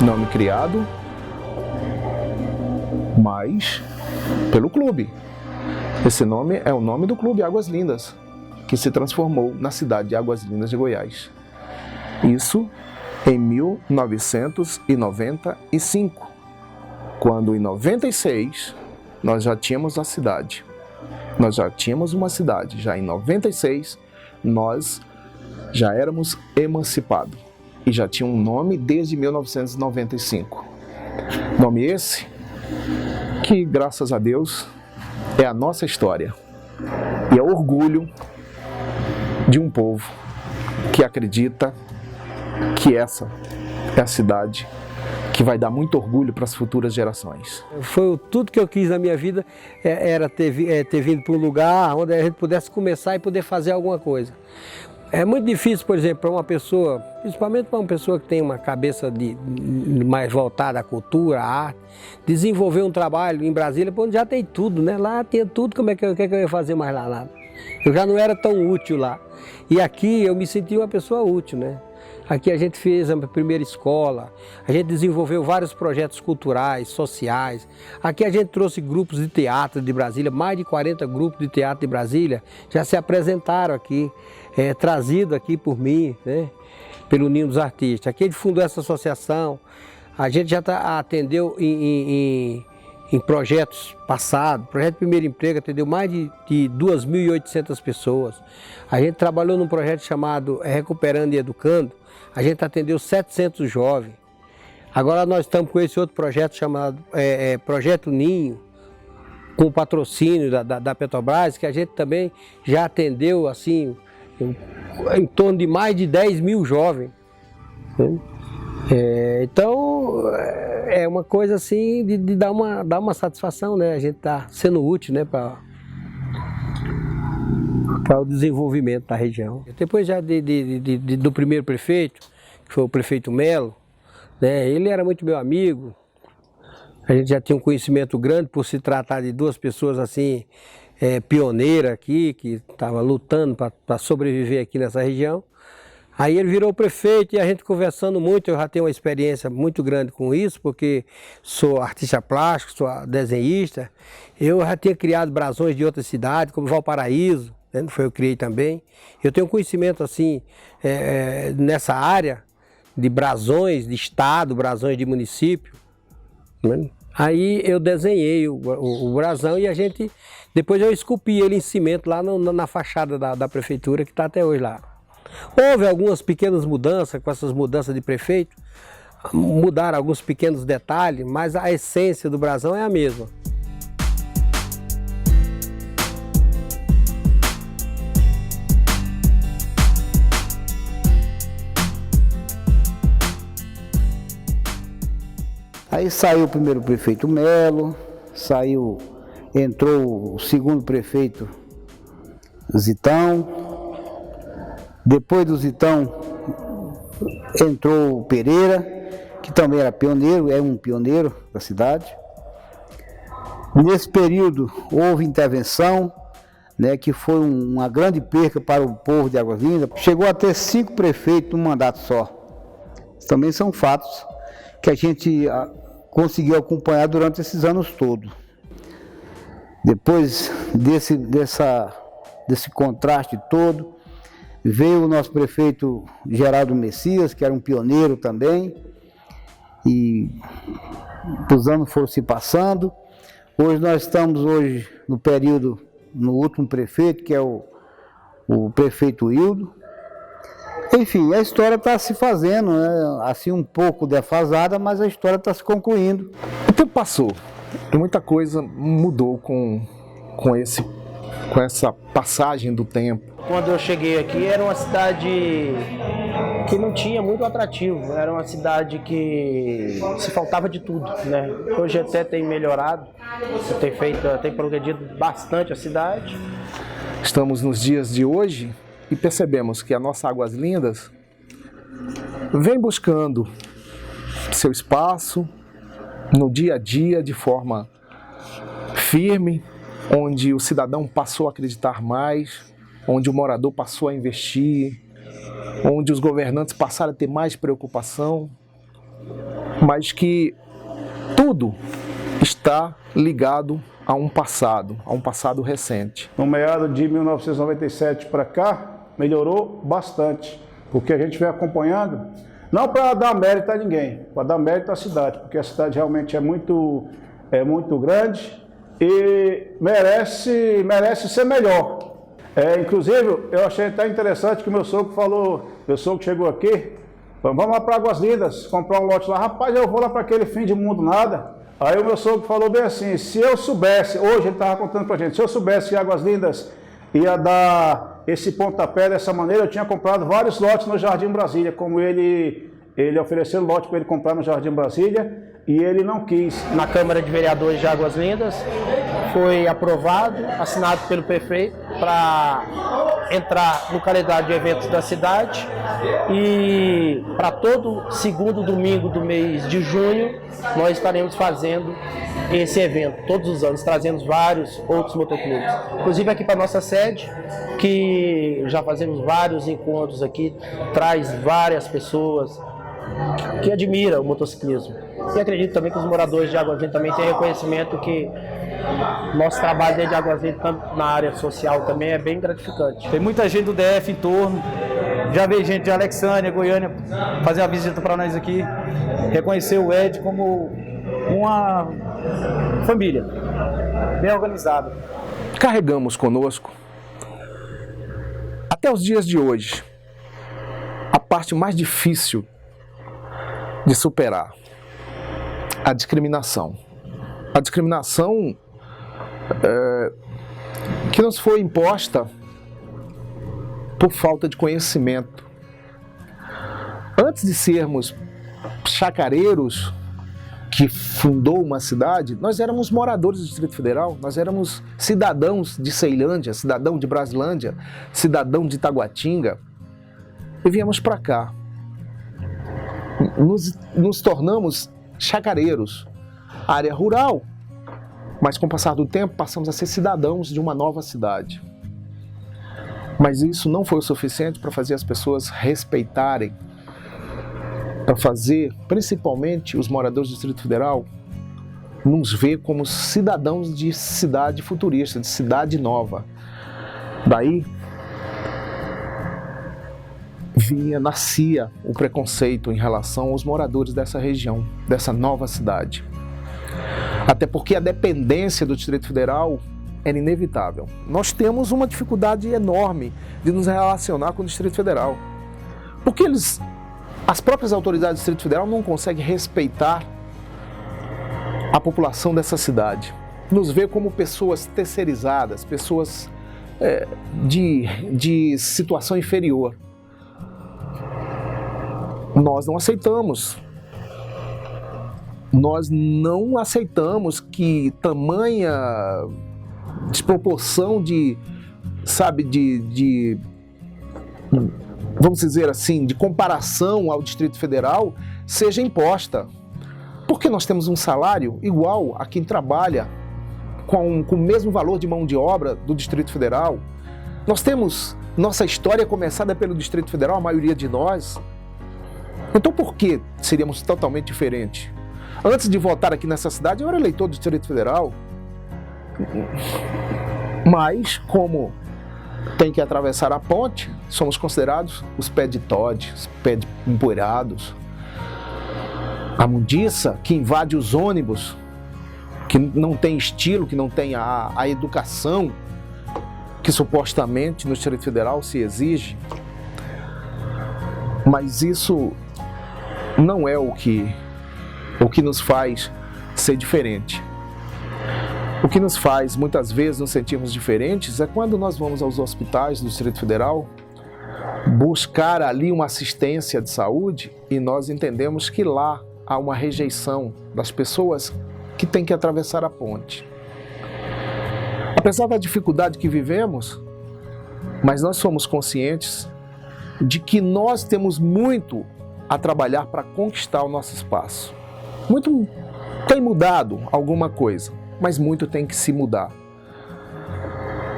Nome criado, mas pelo clube. Esse nome é o nome do clube Águas Lindas, que se transformou na cidade de Águas Lindas de Goiás. Isso em 1995, quando em 96 nós já tínhamos a cidade. Nós já tínhamos uma cidade. Já em 96 nós já éramos emancipados. E já tinha um nome desde 1995. Nome esse que, graças a Deus, é a nossa história. E é orgulho de um povo que acredita que essa é a cidade que vai dar muito orgulho para as futuras gerações. Foi tudo que eu quis na minha vida, era ter vindo para um lugar onde a gente pudesse começar e poder fazer alguma coisa. É muito difícil, por exemplo, para uma pessoa, principalmente para uma pessoa que tem uma cabeça mais voltada à cultura, à arte, desenvolver um trabalho em Brasília, onde já tem tudo, né? Lá tinha tudo, como é que eu ia fazer mais lá? Nada. Eu já não era tão útil lá. E aqui eu me senti uma pessoa útil, né? Aqui a gente fez a primeira escola, a gente desenvolveu vários projetos culturais, sociais. Aqui a gente trouxe grupos de teatro de Brasília, mais de 40 grupos de teatro de Brasília já se apresentaram aqui, trazido aqui por mim, né, pelo Ninho dos Artistas. Aqui a gente fundou essa associação, a gente já atendeu em projetos passados, projeto de primeiro emprego atendeu mais de 2.800 pessoas. A gente trabalhou num projeto chamado Recuperando e Educando, a gente atendeu 700 jovens. Agora nós estamos com esse outro projeto chamado Projeto Ninho, com o patrocínio da Petrobras, que a gente também já atendeu assim, em torno de mais de 10 mil jovens. Então, é uma coisa assim de dar uma satisfação, né? A gente está sendo útil, né, para o desenvolvimento da região. Depois já do primeiro prefeito, que foi o prefeito Melo, né, ele era muito meu amigo, a gente já tinha um conhecimento grande por se tratar de duas pessoas assim, pioneiras aqui, que estavam lutando para sobreviver aqui nessa região. Aí ele virou prefeito e a gente conversando muito, eu já tenho uma experiência muito grande com isso, porque sou artista plástico, sou desenhista. Eu já tinha criado brasões de outras cidades, como Valparaíso, né? Foi eu que criei também. Eu tenho conhecimento assim, nessa área de brasões de estado, brasões de município, né? Aí eu desenhei o brasão e depois eu esculpi ele em cimento lá na fachada da prefeitura, que está até hoje lá. Houve algumas pequenas mudanças, com essas mudanças de prefeito, mudaram alguns pequenos detalhes, mas a essência do brasão é a mesma. Aí saiu o primeiro prefeito Melo, entrou o segundo prefeito Zitão. Depois do Zitão entrou o Pereira, que também era pioneiro, é um pioneiro da cidade. Nesse período houve intervenção, né, que foi uma grande perca para o povo de Águas Lindas. Chegou a ter 5 prefeitos num mandato só. Também são fatos que a gente conseguiu acompanhar durante esses anos todos. Depois desse contraste todo, veio o nosso prefeito Geraldo Messias, que era um pioneiro também, e os anos foram se passando. Hoje nós estamos no último prefeito, que é o prefeito Hildo. Enfim, a história está se fazendo, né? Assim um pouco defasada, mas a história está se concluindo. O tempo passou e muita coisa mudou com essa passagem do tempo. Quando eu cheguei aqui era uma cidade que não tinha muito atrativo, era uma cidade que se faltava de tudo, né? Hoje até tem melhorado, tem progredido bastante a cidade. Estamos nos dias de hoje e percebemos que a nossa Águas Lindas vem buscando seu espaço no dia a dia de forma firme, onde o cidadão passou a acreditar mais, onde o morador passou a investir, onde os governantes passaram a ter mais preocupação, mas que tudo está ligado a um passado recente. No meado de 1997 para cá, melhorou bastante, porque a gente vem acompanhando, não para dar mérito a ninguém, para dar mérito à cidade, porque a cidade realmente é muito grande e merece ser melhor. Inclusive, eu achei até interessante que meu sogro chegou aqui, vamos lá para Águas Lindas, comprar um lote lá. Rapaz, eu vou lá para aquele fim de mundo nada. Aí o meu sogro falou bem assim, se eu soubesse, hoje ele estava contando para a gente, se eu soubesse que Águas Lindas ia dar esse pontapé dessa maneira, eu tinha comprado vários lotes no Jardim Brasília, como ele ofereceu lote para ele comprar no Jardim Brasília, e ele não quis. Na Câmara de Vereadores de Águas Lindas foi aprovado, assinado pelo prefeito, para entrar no calendário de eventos da cidade e para todo segundo domingo do mês de junho nós estaremos fazendo esse evento todos os anos, trazendo vários outros motoclubes, inclusive aqui para nossa sede, que já fazemos vários encontros aqui, traz várias pessoas que admiram o motociclismo. E acredito também que os moradores de Águas Lindas também têm reconhecimento que nosso trabalho dentro de Águas Lindas, tanto na área social também, é bem gratificante. Tem muita gente do DF em torno, já veio gente de Alexandria, Goiânia, fazer uma visita para nós aqui, reconhecer o Ed como uma família, bem organizada. Carregamos conosco, até os dias de hoje, a parte mais difícil de superar: a discriminação. A discriminação que nos foi imposta por falta de conhecimento. Antes de sermos chacareiros que fundou uma cidade, nós éramos moradores do Distrito Federal, nós éramos cidadãos de Ceilândia, cidadão de Brasilândia, cidadão de Taguatinga, e viemos para cá. Nos tornamos chacareiros, área rural, mas com o passar do tempo passamos a ser cidadãos de uma nova cidade. Mas isso não foi o suficiente para fazer as pessoas respeitarem, para fazer, principalmente os moradores do Distrito Federal, nos ver como cidadãos de cidade futurista, de cidade nova. Daí nascia o preconceito em relação aos moradores dessa região, dessa nova cidade. Até porque a dependência do Distrito Federal era inevitável. Nós temos uma dificuldade enorme de nos relacionar com o Distrito Federal. Porque as próprias autoridades do Distrito Federal não conseguem respeitar a população dessa cidade. Nos vê como pessoas terceirizadas, pessoas de situação inferior. Nós não aceitamos. Nós não aceitamos que tamanha desproporção vamos dizer assim, de comparação ao Distrito Federal seja imposta. Porque nós temos um salário igual a quem trabalha com o mesmo valor de mão de obra do Distrito Federal. Nós temos nossa história começada pelo Distrito Federal, a maioria de nós. Então por que seríamos totalmente diferentes? Antes de votar aqui nessa cidade, eu era eleitor do Distrito Federal. Mas, como tem que atravessar a ponte, somos considerados os pés de Todd, os pés de empoeirados. A mundiça que invade os ônibus, que não tem estilo, que não tem a educação que supostamente no Distrito Federal se exige. Mas isso não é o que nos faz ser diferente. O que nos faz, muitas vezes, nos sentirmos diferentes é quando nós vamos aos hospitais do Distrito Federal buscar ali uma assistência de saúde e nós entendemos que lá há uma rejeição das pessoas que têm que atravessar a ponte. Apesar da dificuldade que vivemos, mas nós somos conscientes de que nós temos muito a trabalhar para conquistar o nosso espaço. Muito tem mudado alguma coisa, mas muito tem que se mudar.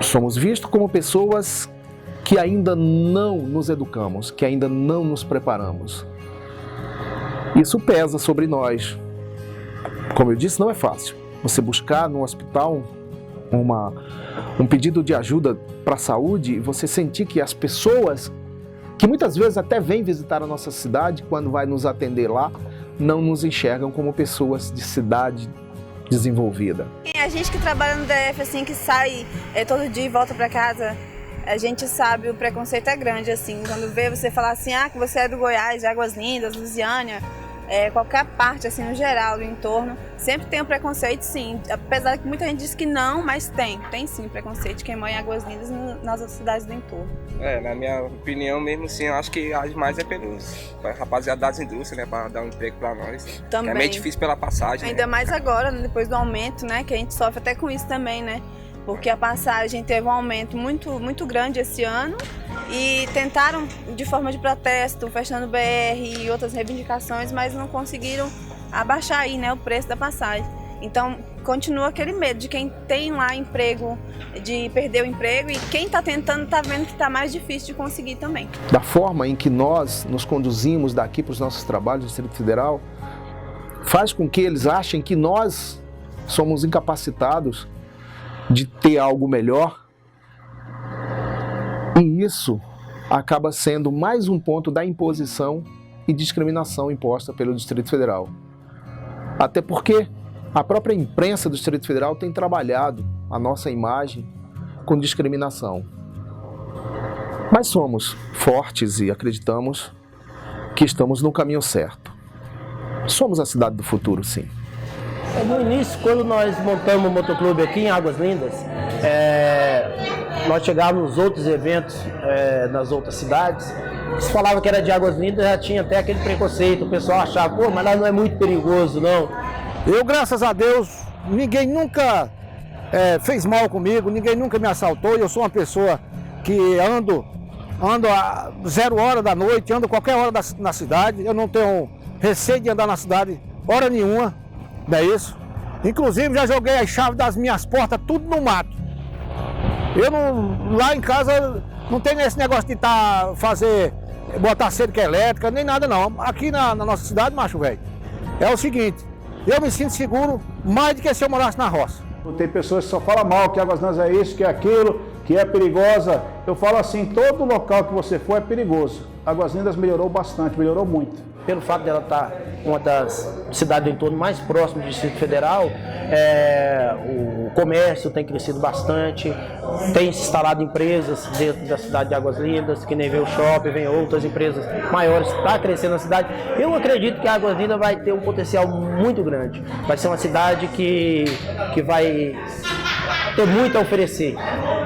Somos vistos como pessoas que ainda não nos educamos, que ainda não nos preparamos. Isso pesa sobre nós. Como eu disse, não é fácil. Você buscar no hospital um pedido de ajuda para a saúde e você sentir que as pessoas, que muitas vezes até vêm visitar a nossa cidade, quando vai nos atender lá, não nos enxergam como pessoas de cidade desenvolvida. A gente que trabalha no DF, assim, que sai todo dia e volta para casa, a gente sabe o preconceito é grande, assim, quando vê você falar assim, que você é do Goiás, de Águas Lindas, Lusiânia, qualquer parte, assim, no geral, do entorno, sempre tem um preconceito, sim, apesar que muita gente diz que não, mas tem sim preconceito de quem mora em Águas Lindas e nas outras cidades do entorno. Na minha opinião mesmo, sim, eu acho que age mais é pra rapaziada das indústrias, né, pra dar um emprego pra nós. Também. É meio difícil pela passagem, ainda né? mais agora, depois do aumento, né, que a gente sofre até com isso também, né, porque a passagem teve um aumento muito grande esse ano e tentaram, de forma de protesto, fechando o BR e outras reivindicações, mas não conseguiram abaixar aí, né, o preço da passagem. Então, continua aquele medo de quem tem lá emprego, de perder o emprego, e quem está tentando está vendo que está mais difícil de conseguir também. Da forma em que nós nos conduzimos daqui para os nossos trabalhos no Distrito Federal, faz com que eles achem que nós somos incapacitados de ter algo melhor, e isso acaba sendo mais um ponto da imposição e discriminação imposta pelo Distrito Federal. Até porque a própria imprensa do Distrito Federal tem trabalhado a nossa imagem com discriminação. Mas somos fortes e acreditamos que estamos no caminho certo. Somos a cidade do futuro, sim. No início, quando nós montamos o motoclube aqui em Águas Lindas, nós chegávamos nos outros eventos nas outras cidades, se falava que era de Águas Lindas, já tinha até aquele preconceito, o pessoal achava, pô, mas lá não é muito perigoso, não. Eu, graças a Deus, ninguém nunca fez mal comigo, ninguém nunca me assaltou. Eu sou uma pessoa que ando a 0 hora da noite, ando qualquer hora na cidade. Eu não tenho receio de andar na cidade hora nenhuma, não é isso? Inclusive já joguei as chaves das minhas portas tudo no mato. Eu não, lá em casa não tem esse negócio de botar cerca elétrica, nem nada não. Aqui na nossa cidade, macho velho, é o seguinte, eu me sinto seguro mais do que se eu morasse na roça. Tem pessoas que só falam mal, que Águas Lindas é isso, que é aquilo, que é perigosa. Eu falo assim, todo local que você for é perigoso. Águas Lindas melhorou bastante, melhorou muito. Pelo fato dela estar uma das cidades do entorno mais próximas do Distrito Federal, o comércio tem crescido bastante, tem se instalado empresas dentro da cidade de Águas Lindas, que nem vem o shopping, vem outras empresas maiores, está crescendo na cidade. Eu acredito que Águas Lindas vai ter um potencial muito grande, vai ser uma cidade que vai ter muito a oferecer.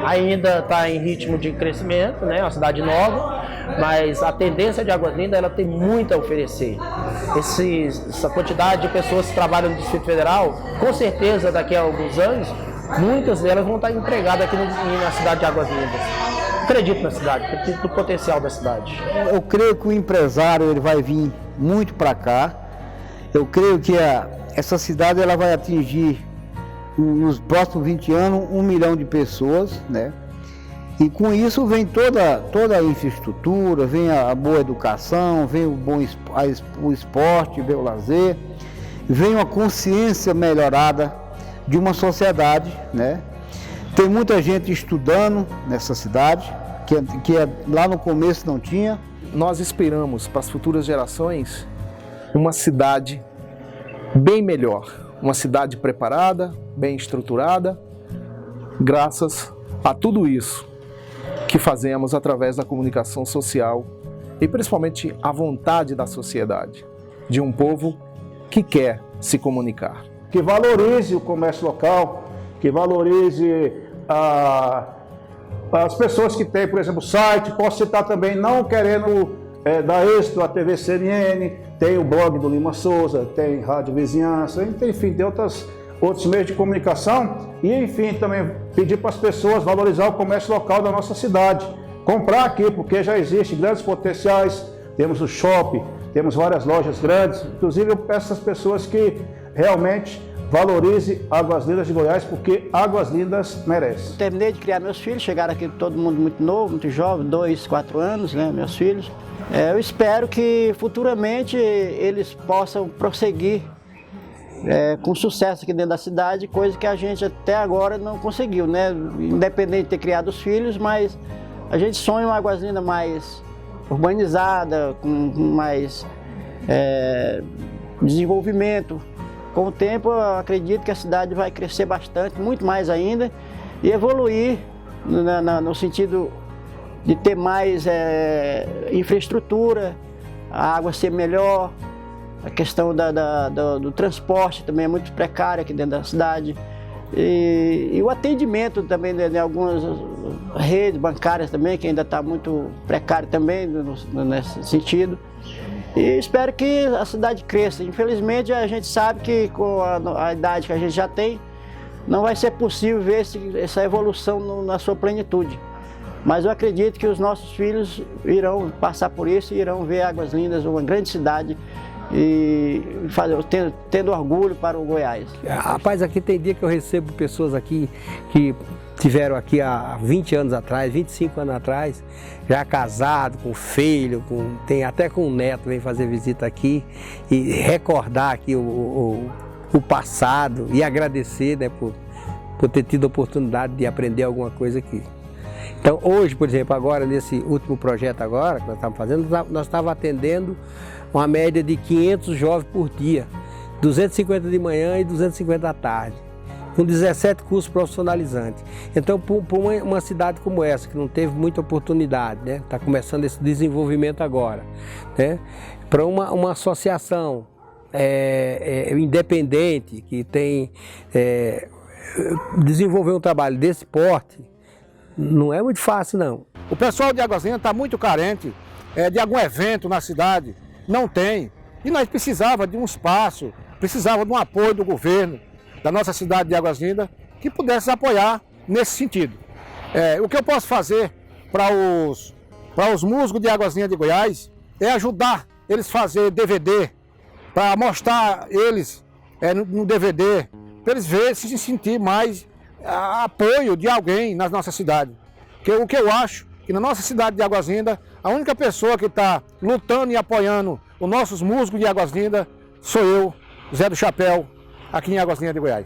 Ainda está em ritmo de crescimento, né? Uma cidade nova, mas a tendência de Águas Lindas, ela tem muito a oferecer. Essa quantidade de pessoas que trabalham no Distrito Federal, com certeza daqui a alguns anos, muitas delas vão estar empregadas aqui na cidade de Águas Lindas. Acredito na cidade, acredito no potencial da cidade. Eu creio que o empresário ele vai vir muito para cá. Eu creio que essa cidade ela vai atingir nos próximos 20 anos 1 milhão de pessoas, né? E com isso vem toda a infraestrutura, vem a boa educação, vem o esporte, vem o lazer, vem uma consciência melhorada de uma sociedade, né? Tem muita gente estudando nessa cidade, que lá no começo não tinha. Nós esperamos para as futuras gerações uma cidade bem melhor, uma cidade preparada, bem estruturada, graças a tudo isso que fazemos através da comunicação social e principalmente a vontade da sociedade, de um povo que quer se comunicar. Que valorize o comércio local, que valorize as pessoas que têm, por exemplo, site. Posso citar também, não querendo dar êxito, a TV CNN, tem o blog do Lima Souza, tem Rádio Vizinhança, enfim, tem outros meios de comunicação. E, enfim, também pedir para as pessoas valorizar o comércio local da nossa cidade. Comprar aqui, porque já existem grandes potenciais, temos o shopping, temos várias lojas grandes. Inclusive, eu peço às pessoas que realmente valorizem Águas Lindas de Goiás, porque Águas Lindas merece. Terminei de criar meus filhos, chegaram aqui todo mundo muito novo, muito jovem, 2, 4 anos, né, meus filhos. Eu espero que futuramente eles possam prosseguir com sucesso aqui dentro da cidade, coisa que a gente até agora não conseguiu, né? Independente de ter criado os filhos, mas a gente sonha uma Águas Lindas mais urbanizada, com mais desenvolvimento. Com o tempo, eu acredito que a cidade vai crescer bastante, muito mais ainda, e evoluir no sentido de ter mais infraestrutura, a água ser melhor. A questão do transporte também é muito precária aqui dentro da cidade. E o atendimento também de algumas redes bancárias também, que ainda está muito precário também nesse sentido. E espero que a cidade cresça. Infelizmente, a gente sabe que com a idade que a gente já tem, não vai ser possível ver essa evolução na sua plenitude. Mas eu acredito que os nossos filhos irão passar por isso e irão ver Águas Lindas, uma grande cidade, e tendo orgulho para o Goiás. Rapaz, aqui tem dia que eu recebo pessoas aqui que tiveram aqui há 20 anos atrás, 25 anos atrás, já casado, com filho, tem até com um neto, vem fazer visita aqui e recordar aqui o passado e agradecer, né, por ter tido a oportunidade de aprender alguma coisa aqui. Então hoje, por exemplo, agora nesse último projeto agora que nós estamos fazendo, nós estávamos atendendo uma média de 500 jovens por dia, 250 de manhã e 250 à tarde, com 17 cursos profissionalizantes. Então, para uma cidade como essa, que não teve muita oportunidade, né, está começando esse desenvolvimento agora, né, para uma associação independente que tem desenvolver um trabalho desse porte, não é muito fácil, não. O pessoal de Águas Lindas está muito carente de algum evento na cidade. Não tem. E nós precisávamos de um espaço, precisávamos de um apoio do governo da nossa cidade de Águas Lindas que pudesse apoiar nesse sentido. O que eu posso fazer para os músicos de Águas Lindas de Goiás é ajudar eles a fazer DVD, para mostrar eles no DVD, para eles verem, se sentir mais apoio de alguém na nossa cidade. O que eu acho que na nossa cidade de Águas Lindas, a única pessoa que está lutando e apoiando os nossos músicos de Águas Lindas sou eu, Zé do Chapéu, aqui em Águas Lindas de Goiás.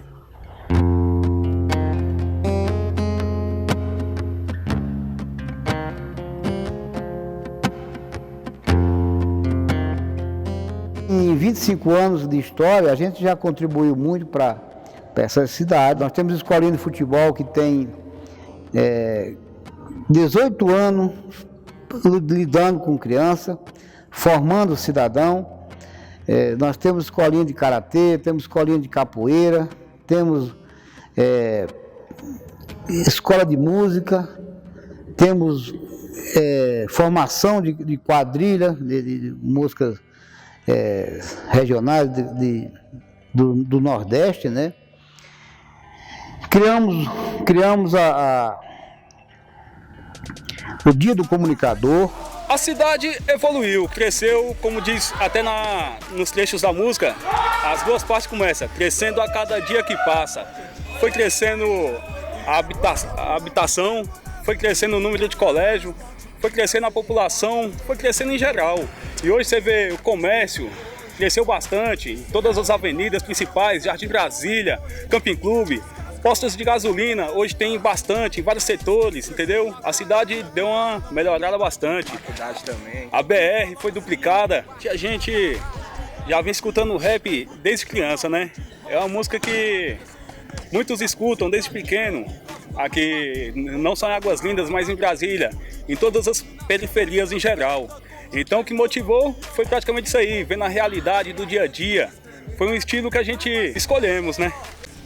Em 25 anos de história, a gente já contribuiu muito para essa cidade. Nós temos escolinha de futebol que tem 18 anos lidando com criança, formando cidadão. Nós temos escolinha de karatê, temos escolinha de capoeira, temos escola de música, temos formação de quadrilha, de músicas regionais do Nordeste, né? Criamos o Dia do Comunicador. A cidade evoluiu, cresceu, como diz até nos trechos da música, as duas partes começam, crescendo a cada dia que passa. Foi crescendo a habitação, foi crescendo o número de colégio, foi crescendo a população, foi crescendo em geral. E hoje você vê o comércio cresceu bastante, em todas as avenidas principais, Jardim Brasília, Camping Clube, postos de gasolina, hoje tem bastante, em vários setores, entendeu? A cidade deu uma melhorada bastante. A cidade também. A BR foi duplicada. A gente já vem escutando rap desde criança, né? É uma música que muitos escutam desde pequeno. Aqui, não só em Águas Lindas, mas em Brasília, em todas as periferias em geral. Então o que motivou foi praticamente isso aí, vendo a realidade do dia a dia. Foi um estilo que a gente escolhemos, né?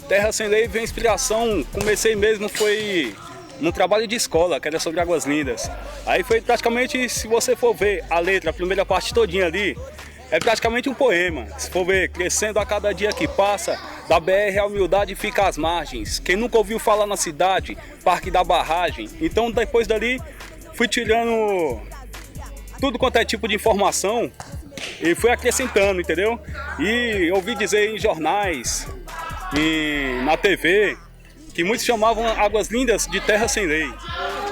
Terra Sem Lei veio inspiração, comecei mesmo, foi num trabalho de escola, que era sobre Águas Lindas. Aí foi praticamente, se você for ver a letra, a primeira parte todinha ali, é praticamente um poema. Se for ver, crescendo a cada dia que passa, da BR a humildade fica às margens. Quem nunca ouviu falar na cidade, Parque da Barragem. Então depois dali, fui tirando tudo quanto é tipo de informação e fui acrescentando, entendeu? E ouvi dizer em jornais, na TV, que muitos chamavam Águas Lindas de Terra Sem Lei.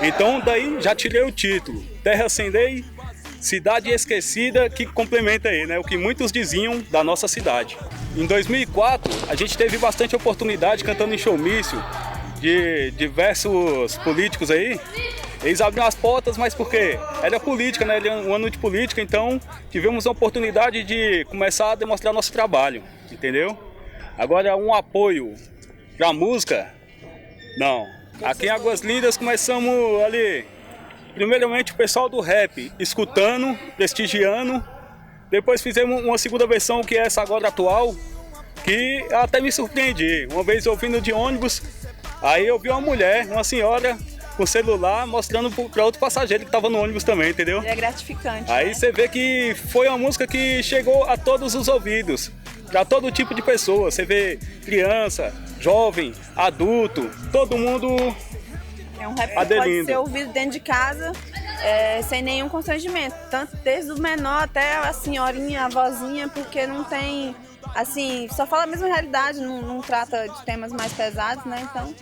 Então daí já tirei o título, Terra Sem Lei, Cidade Esquecida, que complementa aí, né, o que muitos diziam da nossa cidade. Em 2004, a gente teve bastante oportunidade cantando em showmício de diversos políticos aí. Eles abriram as portas, mas por quê? Era política, né? Era um ano de política, então tivemos a oportunidade de começar a demonstrar nosso trabalho, entendeu? Agora, um apoio para a música, não. Aqui em Águas Lindas começamos ali, primeiramente o pessoal do rap, escutando, prestigiando. Depois fizemos uma segunda versão, que é essa agora atual, que até me surpreendi. Uma vez ouvindo de ônibus, aí eu vi uma mulher, uma senhora, com celular, mostrando para outro passageiro que estava no ônibus também, entendeu? É gratificante. Aí né? você vê que foi uma música que chegou a todos os ouvidos. para todo tipo de pessoa. Você vê criança, jovem, adulto, todo mundo É um rap que aderindo. pode ser ouvido dentro de casa, sem nenhum constrangimento. Tanto desde o menor até a senhorinha, a vozinha, porque não tem, assim, só fala a mesma realidade, não trata de temas mais pesados, né? Então...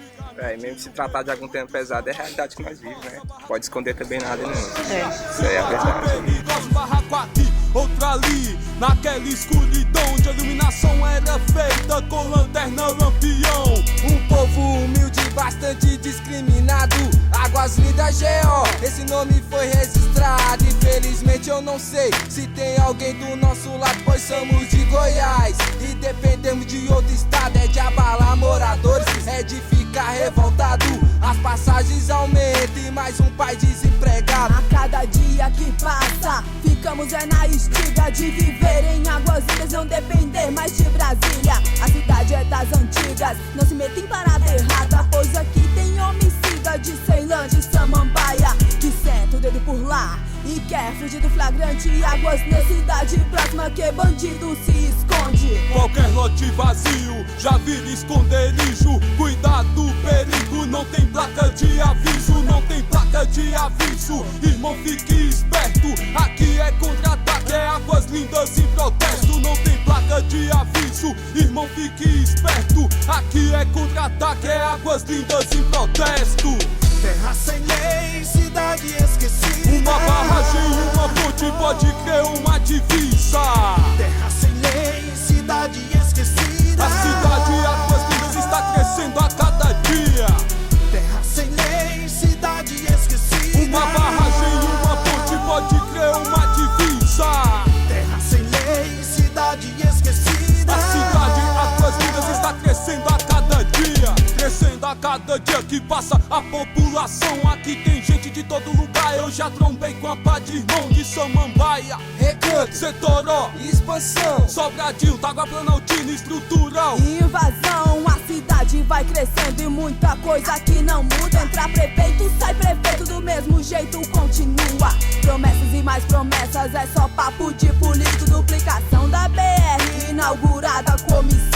Mesmo se tratar de algum tema pesado, é a realidade que nós vivemos, né? Pode esconder também nada, não. Isso aí é a verdade. Outra ali, naquela escuridão onde a iluminação era feita com lanterna lampião. Um povo humilde, bastante discriminado. Águas Lindas GO, esse nome foi registrado. Infelizmente eu não sei se tem alguém do nosso lado, pois somos de Goiás e dependemos de outro estado. É de abalar moradores, é de ficar revoltado. As passagens aumentam e mais um pai desempregado. A cada dia que passa, ficamos na estiga de viver em Águas Lindas, não depender mais de Brasília. A cidade é das antigas, não se meta em parada errada, pois aqui tem homicida de Ceilândia e Samambaia, que senta o dedo por lá e quer fugir do flagrante. Águas na cidade próxima que bandido se esconde. Qualquer lote vazio já vira esconderijo. Cuidado, perigo, não tem placa de aviso, não tem placa de aviso. Irmão, fique esperto, aqui é contra-ataque, é Águas Lindas em protesto. Não tem placa de aviso, irmão, fique esperto, aqui é contra-ataque, é Águas Lindas em protesto. Terra sem lei, cidade esquecida. Uma barragem, uma ponte, pode crer, uma divisa. Terra sem lei, cidade esquecida. A cidade Águas Lindas está crescendo a cada dia. Terra sem lei, cidade esquecida. Uma barragem, uma ponte, pode crer, uma divisa. Terra sem lei, cidade esquecida. A cidade Águas Lindas está crescendo a cada dia. Crescendo a cada dia que passa a população. Aqui tem gente de todo lugar. Eu já trombei com a pá de irmão de Samambaia, Recanto, Setoró, Expansão, Sobradinho, Tágua Planaltina, Estrutural. Invasão, a cidade vai crescendo e muita coisa que não muda. Entra prefeito, sai prefeito, do mesmo jeito continua. Promessas e mais promessas, é só papo de político. Duplicação da BR, inaugurada com homicídio.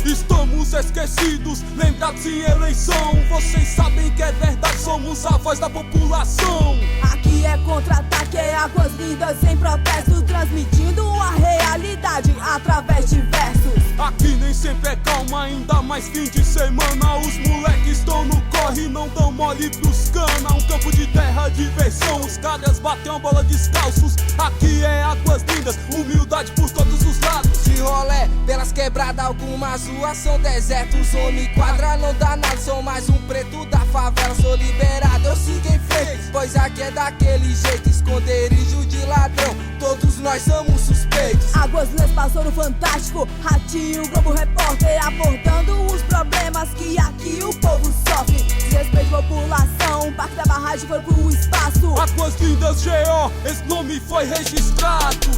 Estamos esquecidos, lembrados em eleição. Vocês sabem que é verdade, somos a voz da população. Aqui é contra-ataque, é Águas Lindas em protesto, transmitindo a realidade através de versos. Aqui nem sempre é calma, ainda mais fim de semana. Os moleques estão no corre, não dão mole pros cana. Um campo de terra, diversão, os caras batem uma bola descalços. Aqui é Águas Lindas, humildade por todos os lados. De rolé, pelas quebradas, algumas ruas são desertos. Homem quadra, não dá nada, sou mais um preto da favela. Sou liberado, eu sigo em frente, pois aqui é daquele jeito. Esconderijo de ladrão, todos nós somos suspeitos. Águas Lindas passou no Fantástico, Ratinho, Globo Repórter, abordando os problemas que aqui o povo sofre. Desrespeito à população, Parque da Barragem foi pro espaço. Águas Lindas GO, esse nome foi registrado.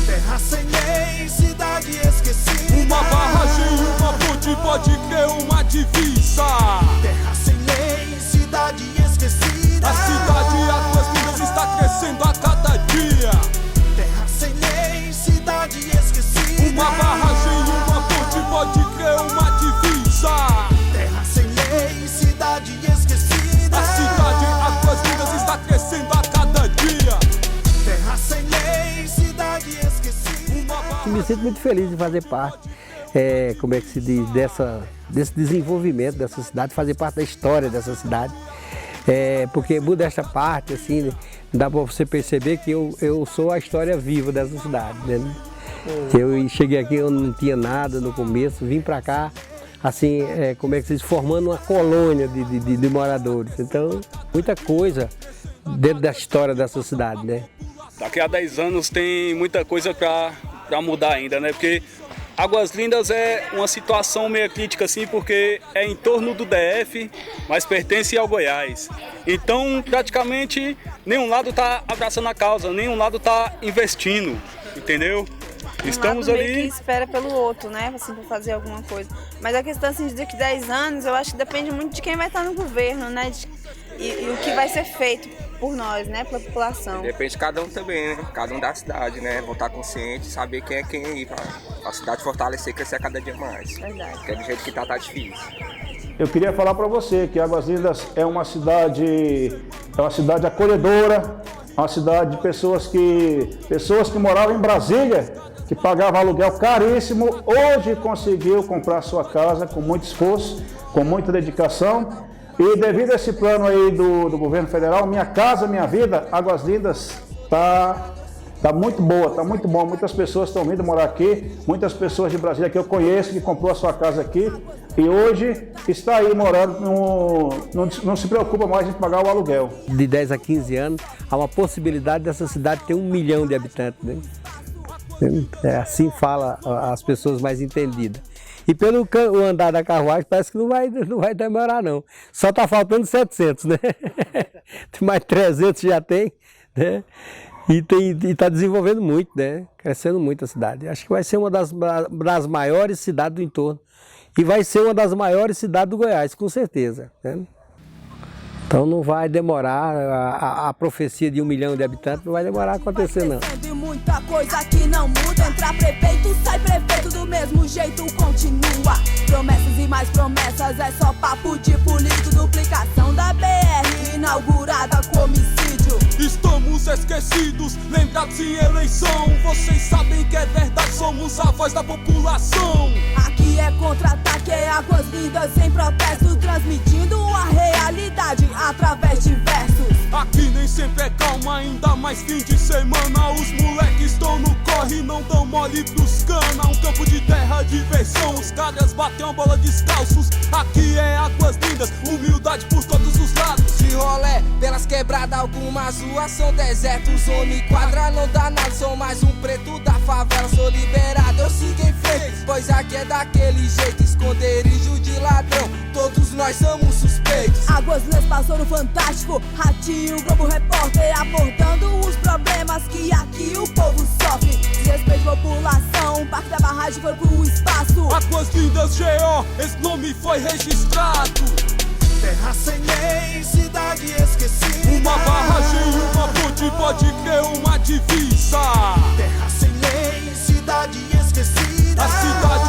Terra sem lei, cidade esquecida. Uma barragem, uma ponte, pode crer, uma divisa. Terra sem lei, cidade esquecida. A cidade Águas Lindas está crescendo a cada dia. Terra sem lei, cidade esquecida. Uma barragem, uma ponte, pode crer, uma divisa. Terra sem lei, cidade esquecida. A cidade Águas Lindas está crescendo a cada dia. Terra sem lei, cidade esquecida. Me sinto muito feliz de fazer parte, como é que se diz, desse desenvolvimento dessa cidade, fazer parte da história dessa cidade. Porque muda esta parte, assim, dá para você perceber que eu sou a história viva dessa cidade, né? Eu cheguei aqui, eu não tinha nada no começo, vim para cá, assim, como é que se diz, formando uma colônia de moradores. Então, muita coisa dentro da história dessa cidade, né? Daqui a 10 anos tem muita coisa para mudar ainda, né? Porque Águas Lindas é uma situação meio crítica, assim, porque é em torno do DF, mas pertence ao Goiás. Então, praticamente, nenhum lado está abraçando a causa, nenhum lado está investindo, entendeu? Estamos um lado ali... meio que espera pelo outro, né, assim, para fazer alguma coisa. Mas a questão, assim, de daqui a 10 anos, eu acho que depende muito de quem vai estar no governo, né, e o que vai ser feito. por nós, né, pela população. Depende de cada um também, né? Cada um da cidade, né? Vão estar consciente, saber quem é quem aí pra a cidade fortalecer e crescer cada dia mais. Verdade. Porque do jeito que tá difícil. Eu queria falar para você que Águas Lindas é uma cidade acolhedora, uma cidade de pessoas que moravam em Brasília, que pagavam aluguel caríssimo, hoje conseguiu comprar sua casa com muito esforço, com muita dedicação. E devido a esse plano aí do governo federal, Minha Casa Minha Vida, Águas Lindas tá muito boa, tá muito bom. Muitas pessoas estão vindo morar aqui, muitas pessoas de Brasília que eu conheço, que comprou a sua casa aqui e hoje está aí morando, não se preocupa mais em pagar o aluguel. De 10 a 15 anos, há uma possibilidade dessa cidade ter 1 milhão de habitantes, né? Assim fala as pessoas mais entendidas. E pelo andar da carruagem parece que não vai demorar não. Só está faltando 700, né? Mais 300 já tem, né? E está desenvolvendo muito, né? Crescendo muito a cidade. Acho que vai ser uma das maiores cidades do entorno. E vai ser uma das maiores cidades do Goiás, com certeza, né? Então não vai demorar, a profecia de 1 milhão de habitantes não vai demorar a acontecer não. Muita coisa que não muda, entra prefeito, sai prefeito, do mesmo jeito continua. Promessas e mais promessas, é só papo de político, duplicação da BR, inaugurada com homicídio. Estamos esquecidos, lembrados em eleição. Vocês sabem que é verdade, somos a voz da população. Aqui é contra-ataque, é Águas Lindas em protesto, transmitindo a realidade através de versos. Aqui nem sempre é calma, ainda mais fim de semana. Os moleques estão no corre, não dão mole pros cana. Um campo de terra, diversão, os caras batem uma bola descalços. Aqui é Águas Lindas, humildade por todos os lados. De rolé, pelas quebradas, algumas ruas são desertos. Homem quadra, não dá nada, sou mais um preto da favela. Sou liberado, eu sigo em frente, pois aqui é daquele jeito. Esconderijo de ladrão, todos nós somos suspeitos. Águas Lindas passou no Fantástico, Ratinho, Globo Repórter, abordando os problemas que aqui o povo sofre. Desrespeito à população, o Parque da Barragem foi pro espaço. Águas Lindas GO, esse nome foi registrado. Terra sem lei, cidade esquecida. Uma barragem, uma ponte, pode crer, uma divisa. Terra sem lei, cidade esquecida. A cidade